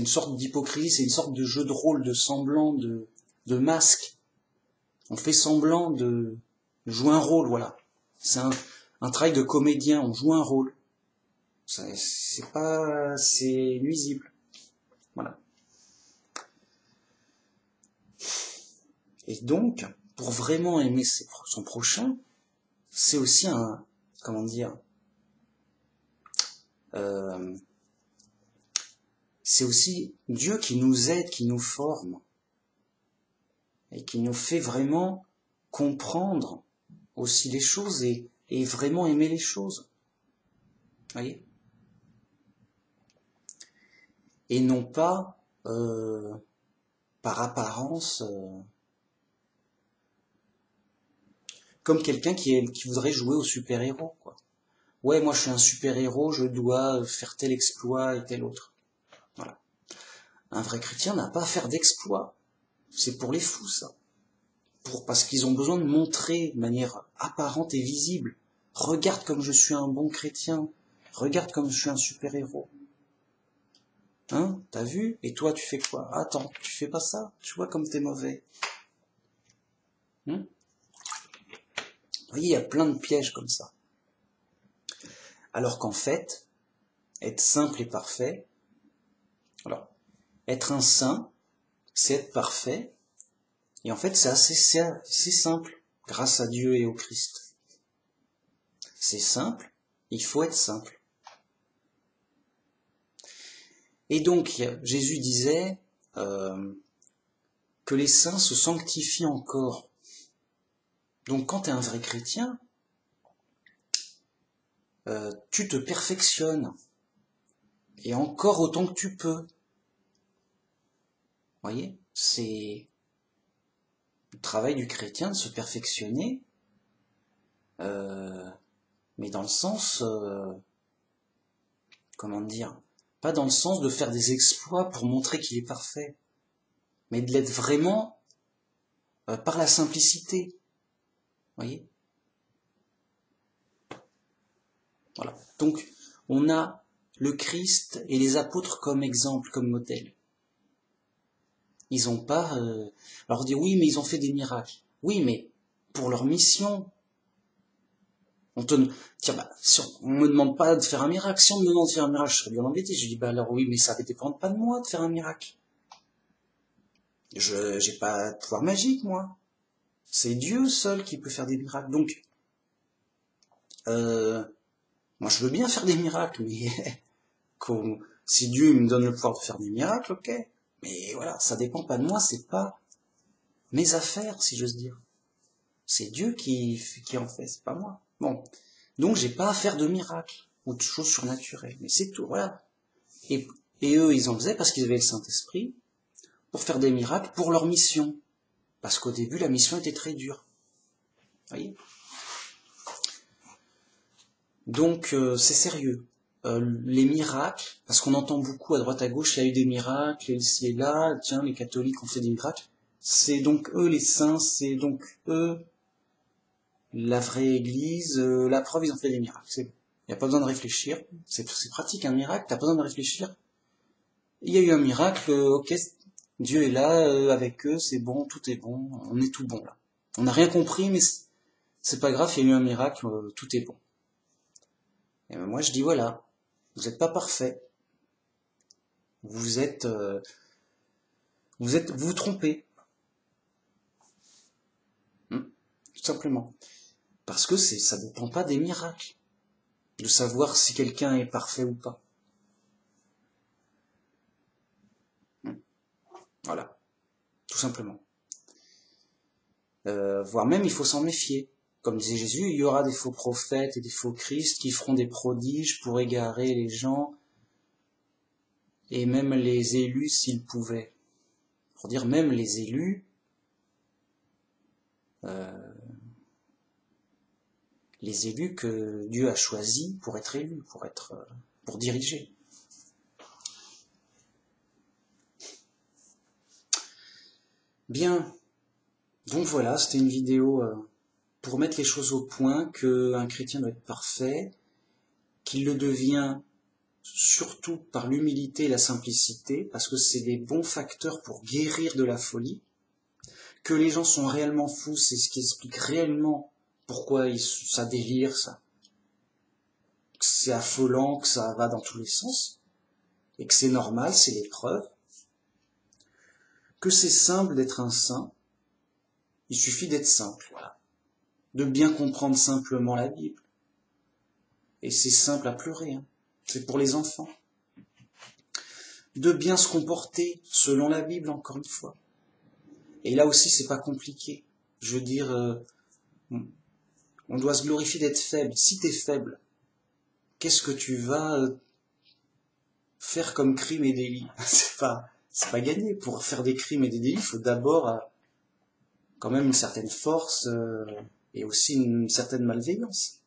sorte d'hypocrisie, c'est une sorte de jeu de rôle, de semblant, de masque. On fait semblant de jouer un rôle, voilà. C'est un travail de comédien, on joue un rôle. C'est nuisible. Voilà. Et donc, pour vraiment aimer son prochain, c'est aussi comment dire, c'est aussi Dieu qui nous aide, qui nous forme, et qui nous fait vraiment comprendre aussi les choses et vraiment aimer les choses. Voyez? Et non pas par apparence comme quelqu'un qui voudrait jouer au super-héros, quoi. Ouais, moi je suis un super-héros, je dois faire tel exploit et tel autre. Voilà. Un vrai chrétien n'a pas à faire d'exploit. C'est pour les fous, ça. Parce qu'ils ont besoin de montrer de manière apparente et visible. Regarde comme je suis un bon chrétien. Regarde comme je suis un super-héros. Hein? T'as vu? Et toi, tu fais quoi? Attends, tu fais pas ça? Tu vois comme t'es mauvais. Vous voyez, il y a plein de pièges comme ça. Alors qu'en fait, être simple et parfait, alors, être un saint, c'est être parfait, et en fait, c'est assez simple, grâce à Dieu et au Christ. C'est simple, il faut être simple. Et donc, Jésus disait que les saints se sanctifient encore. Donc, quand tu es un vrai chrétien, tu te perfectionnes. Et encore autant que tu peux. Vous voyez, c'est le travail du chrétien de se perfectionner, mais dans le sens, comment dire, pas dans le sens de faire des exploits pour montrer qu'il est parfait, mais de l'être vraiment par la simplicité. Vous voyez? Voilà. Donc, on a le Christ et les apôtres comme exemple, comme modèle. Ils ont pas... alors on dit oui, mais ils ont fait des miracles. Oui, mais pour leur mission. Tiens, bah, si on me demande pas de faire un miracle. Si on me demande de faire un miracle, je serais bien embêté. Je dis, bah alors oui, mais ça ne dépend pas de moi de faire un miracle. J'ai pas de pouvoir magique, moi. C'est Dieu seul qui peut faire des miracles. Donc, moi je veux bien faire des miracles, mais si Dieu me donne le pouvoir de faire des miracles, ok. Mais voilà, ça dépend pas de moi, c'est pas mes affaires, si j'ose dire. C'est Dieu qui en fait, c'est pas moi. Bon, donc j'ai pas à faire de miracles ou de choses surnaturelles, mais c'est tout, voilà. Et eux, ils en faisaient parce qu'ils avaient le Saint-Esprit pour faire des miracles pour leur mission. Parce qu'au début, la mission était très dure. Vous voyez ? Donc, c'est sérieux. Les miracles, parce qu'on entend beaucoup à droite à gauche, il y a eu des miracles, ici et là, tiens, les catholiques ont fait des miracles. C'est donc eux les saints, c'est donc eux la vraie église, la preuve ils ont fait des miracles. Il n'y a pas besoin de réfléchir, c'est pratique un miracle, t'as pas besoin de réfléchir. Il y a eu un miracle, ok, Dieu est là, avec eux, c'est bon, tout est bon, on est tout bon là. On n'a rien compris, mais c'est pas grave, il y a eu un miracle, tout est bon. Et ben moi je dis voilà, vous n'êtes pas parfait, vous vous trompez, tout simplement. Parce que ça dépend pas des miracles, de savoir si quelqu'un est parfait ou pas. Voilà, tout simplement. Voire même il faut s'en méfier. Comme disait Jésus, il y aura des faux prophètes et des faux Christ qui feront des prodiges pour égarer les gens, et même les élus s'ils pouvaient. Pour dire même les élus, que Dieu a choisis pour être élus, pour diriger. Bien, donc voilà, c'était une vidéo pour mettre les choses au point, qu'un chrétien doit être parfait, qu'il le devient surtout par l'humilité et la simplicité, parce que c'est des bons facteurs pour guérir de la folie. Que les gens sont réellement fous, c'est ce qui explique réellement pourquoi ça délire, ça. Que c'est affolant, que ça va dans tous les sens, et que c'est normal, c'est l'épreuve. Que c'est simple d'être un saint, il suffit d'être simple, voilà. De bien comprendre simplement la Bible. Et c'est simple à pleurer, hein. C'est pour les enfants. De bien se comporter selon la Bible, encore une fois. Et là aussi, c'est pas compliqué. Je veux dire, on doit se glorifier d'être faible. Si t'es faible, qu'est-ce que tu vas faire comme crime et délit? C'est pas gagné. Pour faire des crimes et des délits, il faut d'abord quand même une certaine force et aussi une certaine malveillance.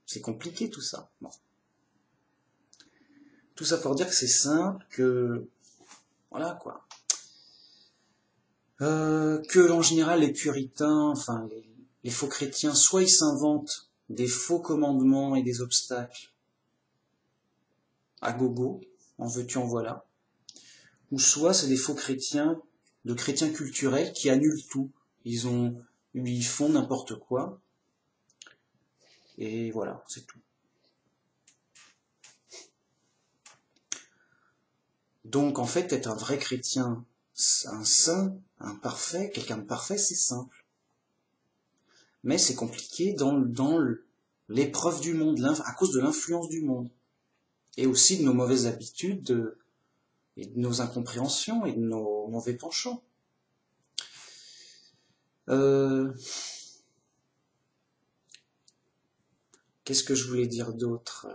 C'est compliqué tout ça. Bon. Tout ça pour dire que c'est simple, que voilà quoi. Que en général les puritains, enfin les faux chrétiens, soit ils s'inventent des faux commandements et des obstacles à gogo, en veux-tu en voilà, ou soit c'est des faux chrétiens, de chrétiens culturels qui annulent tout. Ils font n'importe quoi, et voilà, c'est tout. Donc en fait, être un vrai chrétien, un saint, un parfait, quelqu'un de parfait, c'est simple. Mais c'est compliqué dans l'épreuve du monde, à cause de l'influence du monde. Et aussi de nos mauvaises habitudes et de nos incompréhensions et de nos mauvais penchants. Qu'est-ce que je voulais dire d'autre?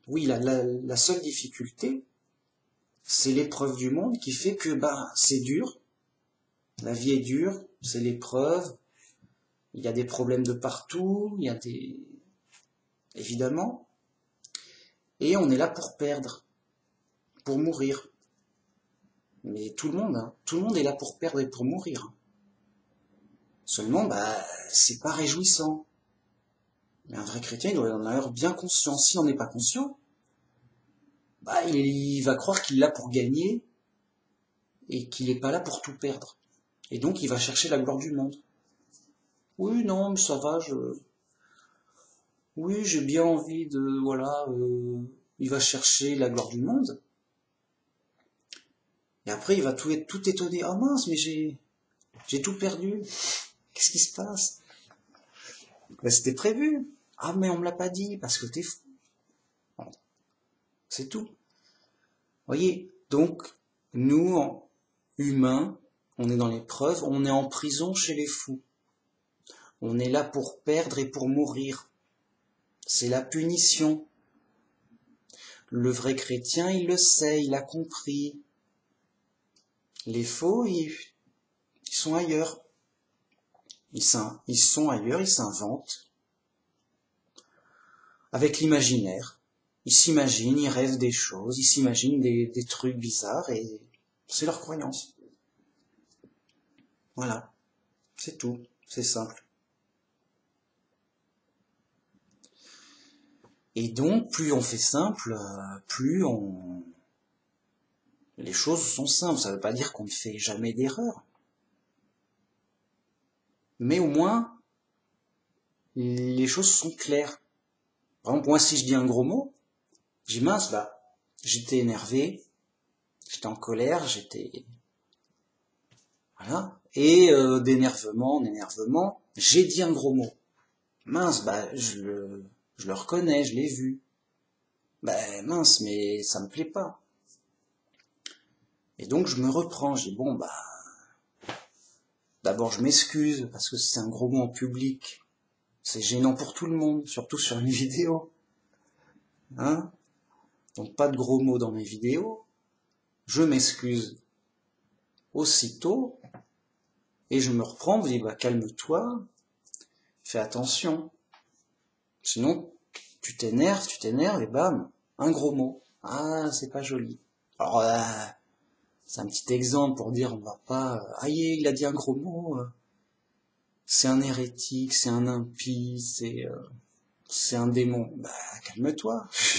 Oui, la seule difficulté, c'est l'épreuve du monde qui fait que c'est dur, la vie est dure, c'est l'épreuve, il y a des problèmes de partout, il y a des... évidemment, et on est là pour perdre, pour mourir. Mais tout le monde est là pour perdre et pour mourir. Seulement, c'est pas réjouissant. Mais un vrai chrétien, il doit en avoir bien conscience. S'il n'en est pas conscient, il va croire qu'il est là pour gagner et qu'il n'est pas là pour tout perdre. Et donc, il va chercher la gloire du monde. Oui, non, mais ça va, oui, j'ai bien envie de... Voilà, il va chercher la gloire du monde. Et après, il va être tout étonné. Ah mince, mais j'ai tout perdu. Qu'est-ce qui se passe? C'était prévu. Ah, mais on me l'a pas dit, parce que t'es fou. Bon, c'est tout. Voyez, donc, nous, humains, on est dans l'épreuve, on est en prison chez les fous. On est là pour perdre et pour mourir. C'est la punition. Le vrai chrétien, il le sait, il a compris. Les faux, ils sont ailleurs. Ils sont ailleurs, ils s'inventent. Avec l'imaginaire. Ils s'imaginent, ils rêvent des choses, ils s'imaginent des trucs bizarres et c'est leur croyance. Voilà. C'est tout. C'est simple. Et donc, plus on fait simple, plus les choses sont simples. Ça ne veut pas dire qu'on ne fait jamais d'erreur. Mais au moins, les choses sont claires. Par exemple, moi, si je dis un gros mot, je dis mince, j'étais énervé, j'étais en colère, voilà. Et d'énervement en énervement, j'ai dit un gros mot. Mince, je le reconnais, je l'ai vu. Mince, mais ça me plaît pas. Et donc, je me reprends, je dis bon, d'abord, je m'excuse, parce que c'est un gros mot en public. C'est gênant pour tout le monde, surtout sur une vidéo. Hein? Donc, pas de gros mots dans mes vidéos. Je m'excuse aussitôt. Et je me reprends, je dis, calme-toi, fais attention. Sinon, tu t'énerves, et bam, un gros mot. Ah, c'est pas joli. Alors, c'est un petit exemple pour dire, on va pas, il a dit un gros mot, c'est un hérétique, c'est un impie, c'est un démon. Calme-toi. Je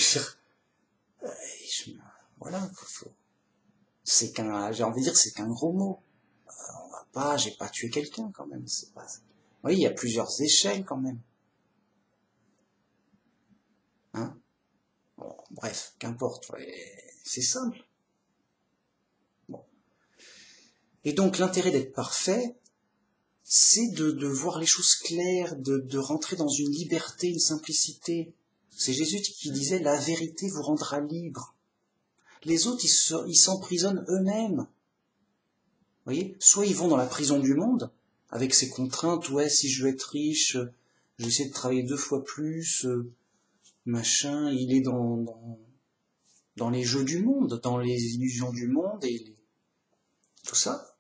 veux dire, voilà, j'ai envie de dire, c'est qu'un gros mot. J'ai pas tué quelqu'un quand même, c'est pas... Oui, il y a plusieurs échelles quand même. Hein? Bon, bref, qu'importe, c'est simple. Bon. Et donc l'intérêt d'être parfait, c'est de voir les choses claires, de rentrer dans une liberté, une simplicité. C'est Jésus qui disait, la vérité vous rendra libre. Les autres, ils s'emprisonnent eux-mêmes. Vous voyez, soit ils vont dans la prison du monde, avec ses contraintes, si je veux être riche, je vais essayer de travailler 2 fois plus, machin, il est dans les jeux du monde, dans les illusions du monde, et tout ça.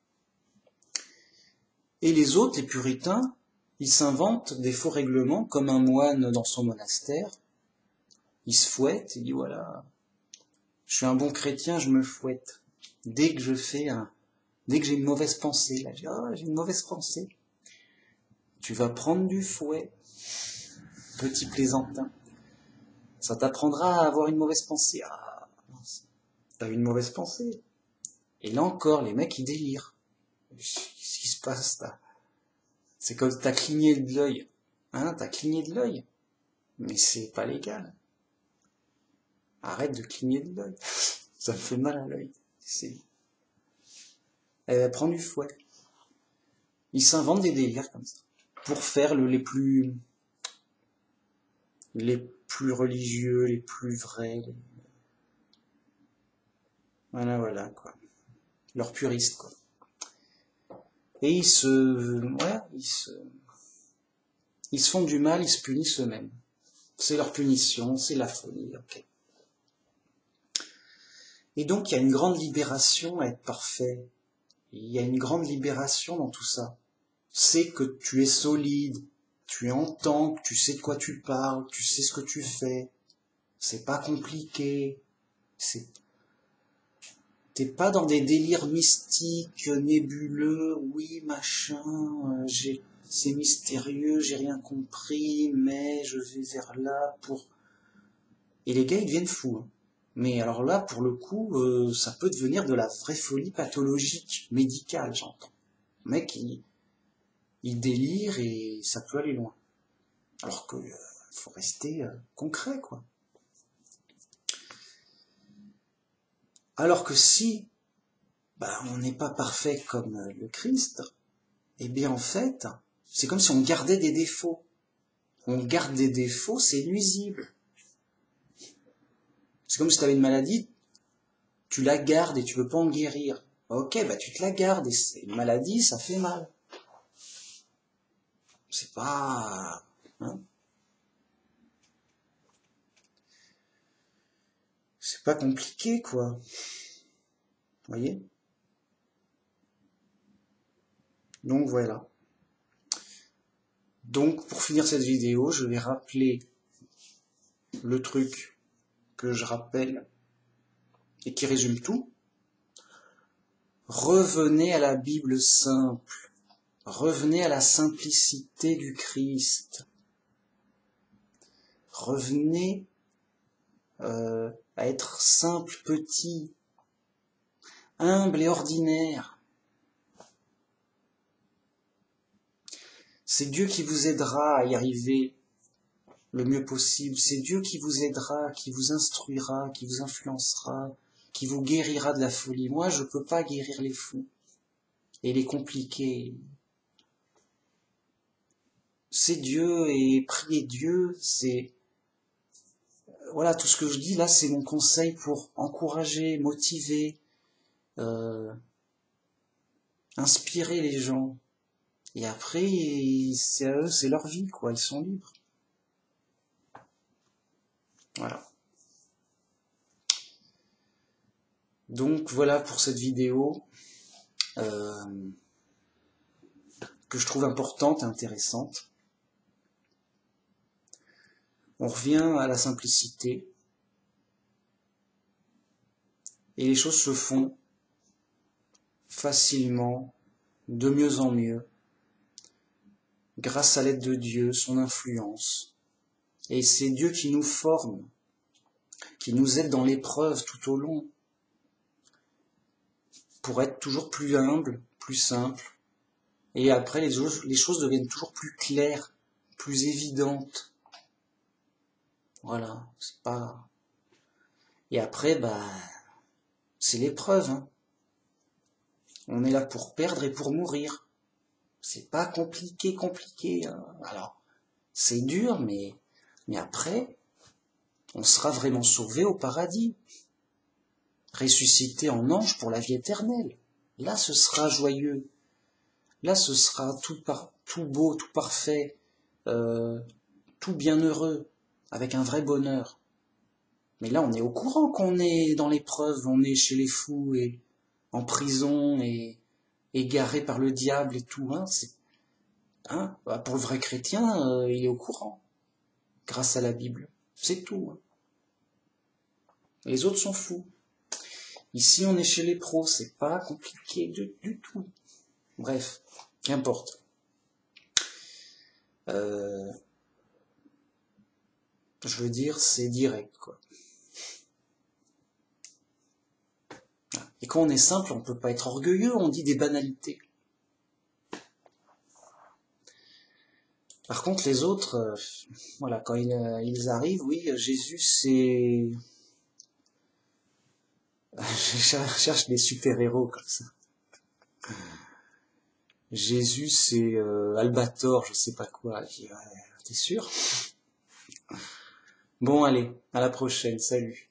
Et les autres, les puritains, ils s'inventent des faux règlements, comme un moine dans son monastère. Il se fouette, il dit voilà, je suis un bon chrétien, je me fouette. Dès que j'ai une mauvaise pensée, là, j'ai une mauvaise pensée. Tu vas prendre du fouet, petit plaisantin. Ça t'apprendra à avoir une mauvaise pensée. Ah, t'as eu une mauvaise pensée. Et là encore, les mecs, ils délirent. Qu'est-ce qui se passe, là? C'est comme t'as cligné de l'œil. Hein, t'as cligné de l'œil. Mais c'est pas légal. Arrête de cligner de l'œil. Ça me fait mal à l'œil. Prends du fouet. Ils s'inventent des délires comme ça. Pour faire les plus religieux, les plus vrais. Voilà, voilà, quoi. Leurs puristes, quoi. Et ils se font du mal, ils se punissent eux-mêmes. C'est leur punition, c'est la folie, ok. Et donc, il y a une grande libération à être parfait. Il y a une grande libération dans tout ça. C'est que tu es solide, tu entends, que tu sais de quoi tu parles, tu sais ce que tu fais. C'est pas compliqué. T'es pas dans des délires mystiques, nébuleux, oui, machin, c'est mystérieux, j'ai rien compris, mais je vais vers là pour... Et les gars, ils deviennent fous. Hein. Mais alors là, pour le coup, ça peut devenir de la vraie folie pathologique, médicale, j'entends. Le mec, il délire et ça peut aller loin. Alors que faut rester concret, quoi. Alors que si on n'est pas parfait comme le Christ, eh bien en fait, c'est comme si on gardait des défauts. On garde des défauts, c'est nuisible. C'est comme si tu avais une maladie, tu la gardes et tu veux pas en guérir. Ok, tu te la gardes et c'est une maladie, ça fait mal. C'est pas... Hein, c'est pas compliqué, quoi. Vous voyez? Donc voilà. Donc pour finir cette vidéo, je vais rappeler le truc que je rappelle et qui résume tout. Revenez à la Bible simple. Revenez à la simplicité du Christ. Revenez à être simple, petit, humble et ordinaire. C'est Dieu qui vous aidera à y arriver le mieux possible. C'est Dieu qui vous aidera, qui vous instruira, qui vous influencera, qui vous guérira de la folie. Moi, je ne peux pas guérir les fous et les compliquer. C'est Dieu et prier Dieu, c'est... Voilà, tout ce que je dis là, c'est mon conseil pour encourager, motiver, inspirer les gens. Et après, c'est à eux, c'est leur vie, quoi, ils sont libres. Voilà. Donc voilà pour cette vidéo que je trouve importante et intéressante. On revient à la simplicité et les choses se font facilement, de mieux en mieux, grâce à l'aide de Dieu, son influence. Et c'est Dieu qui nous forme, qui nous aide dans l'épreuve tout au long, pour être toujours plus humble, plus simple. Et après, les choses deviennent toujours plus claires, plus évidentes. Voilà, c'est pas... Et après, c'est l'épreuve. Hein. On est là pour perdre et pour mourir. C'est pas compliqué. Hein. Alors, c'est dur, mais après, on sera vraiment sauvé au paradis. Ressuscité en ange pour la vie éternelle. Là, ce sera joyeux. Là, ce sera tout beau, tout parfait, tout bienheureux, avec un vrai bonheur. Mais là, on est au courant qu'on est dans l'épreuve, on est chez les fous et en prison et égaré par le diable et tout. Hein, pour le vrai chrétien, il est au courant, grâce à la Bible. C'est tout. Hein. Les autres sont fous. Ici, on est chez les pros, c'est pas compliqué du tout. Bref, qu'importe. Je veux dire, c'est direct, quoi. Et quand on est simple, on peut pas être orgueilleux, on dit des banalités. Par contre, les autres, voilà, quand ils arrivent, oui, Jésus, c'est... Je cherche des super-héros comme ça. Jésus, c'est Albator, je sais pas quoi. T'es sûr? Bon, allez, à la prochaine, salut.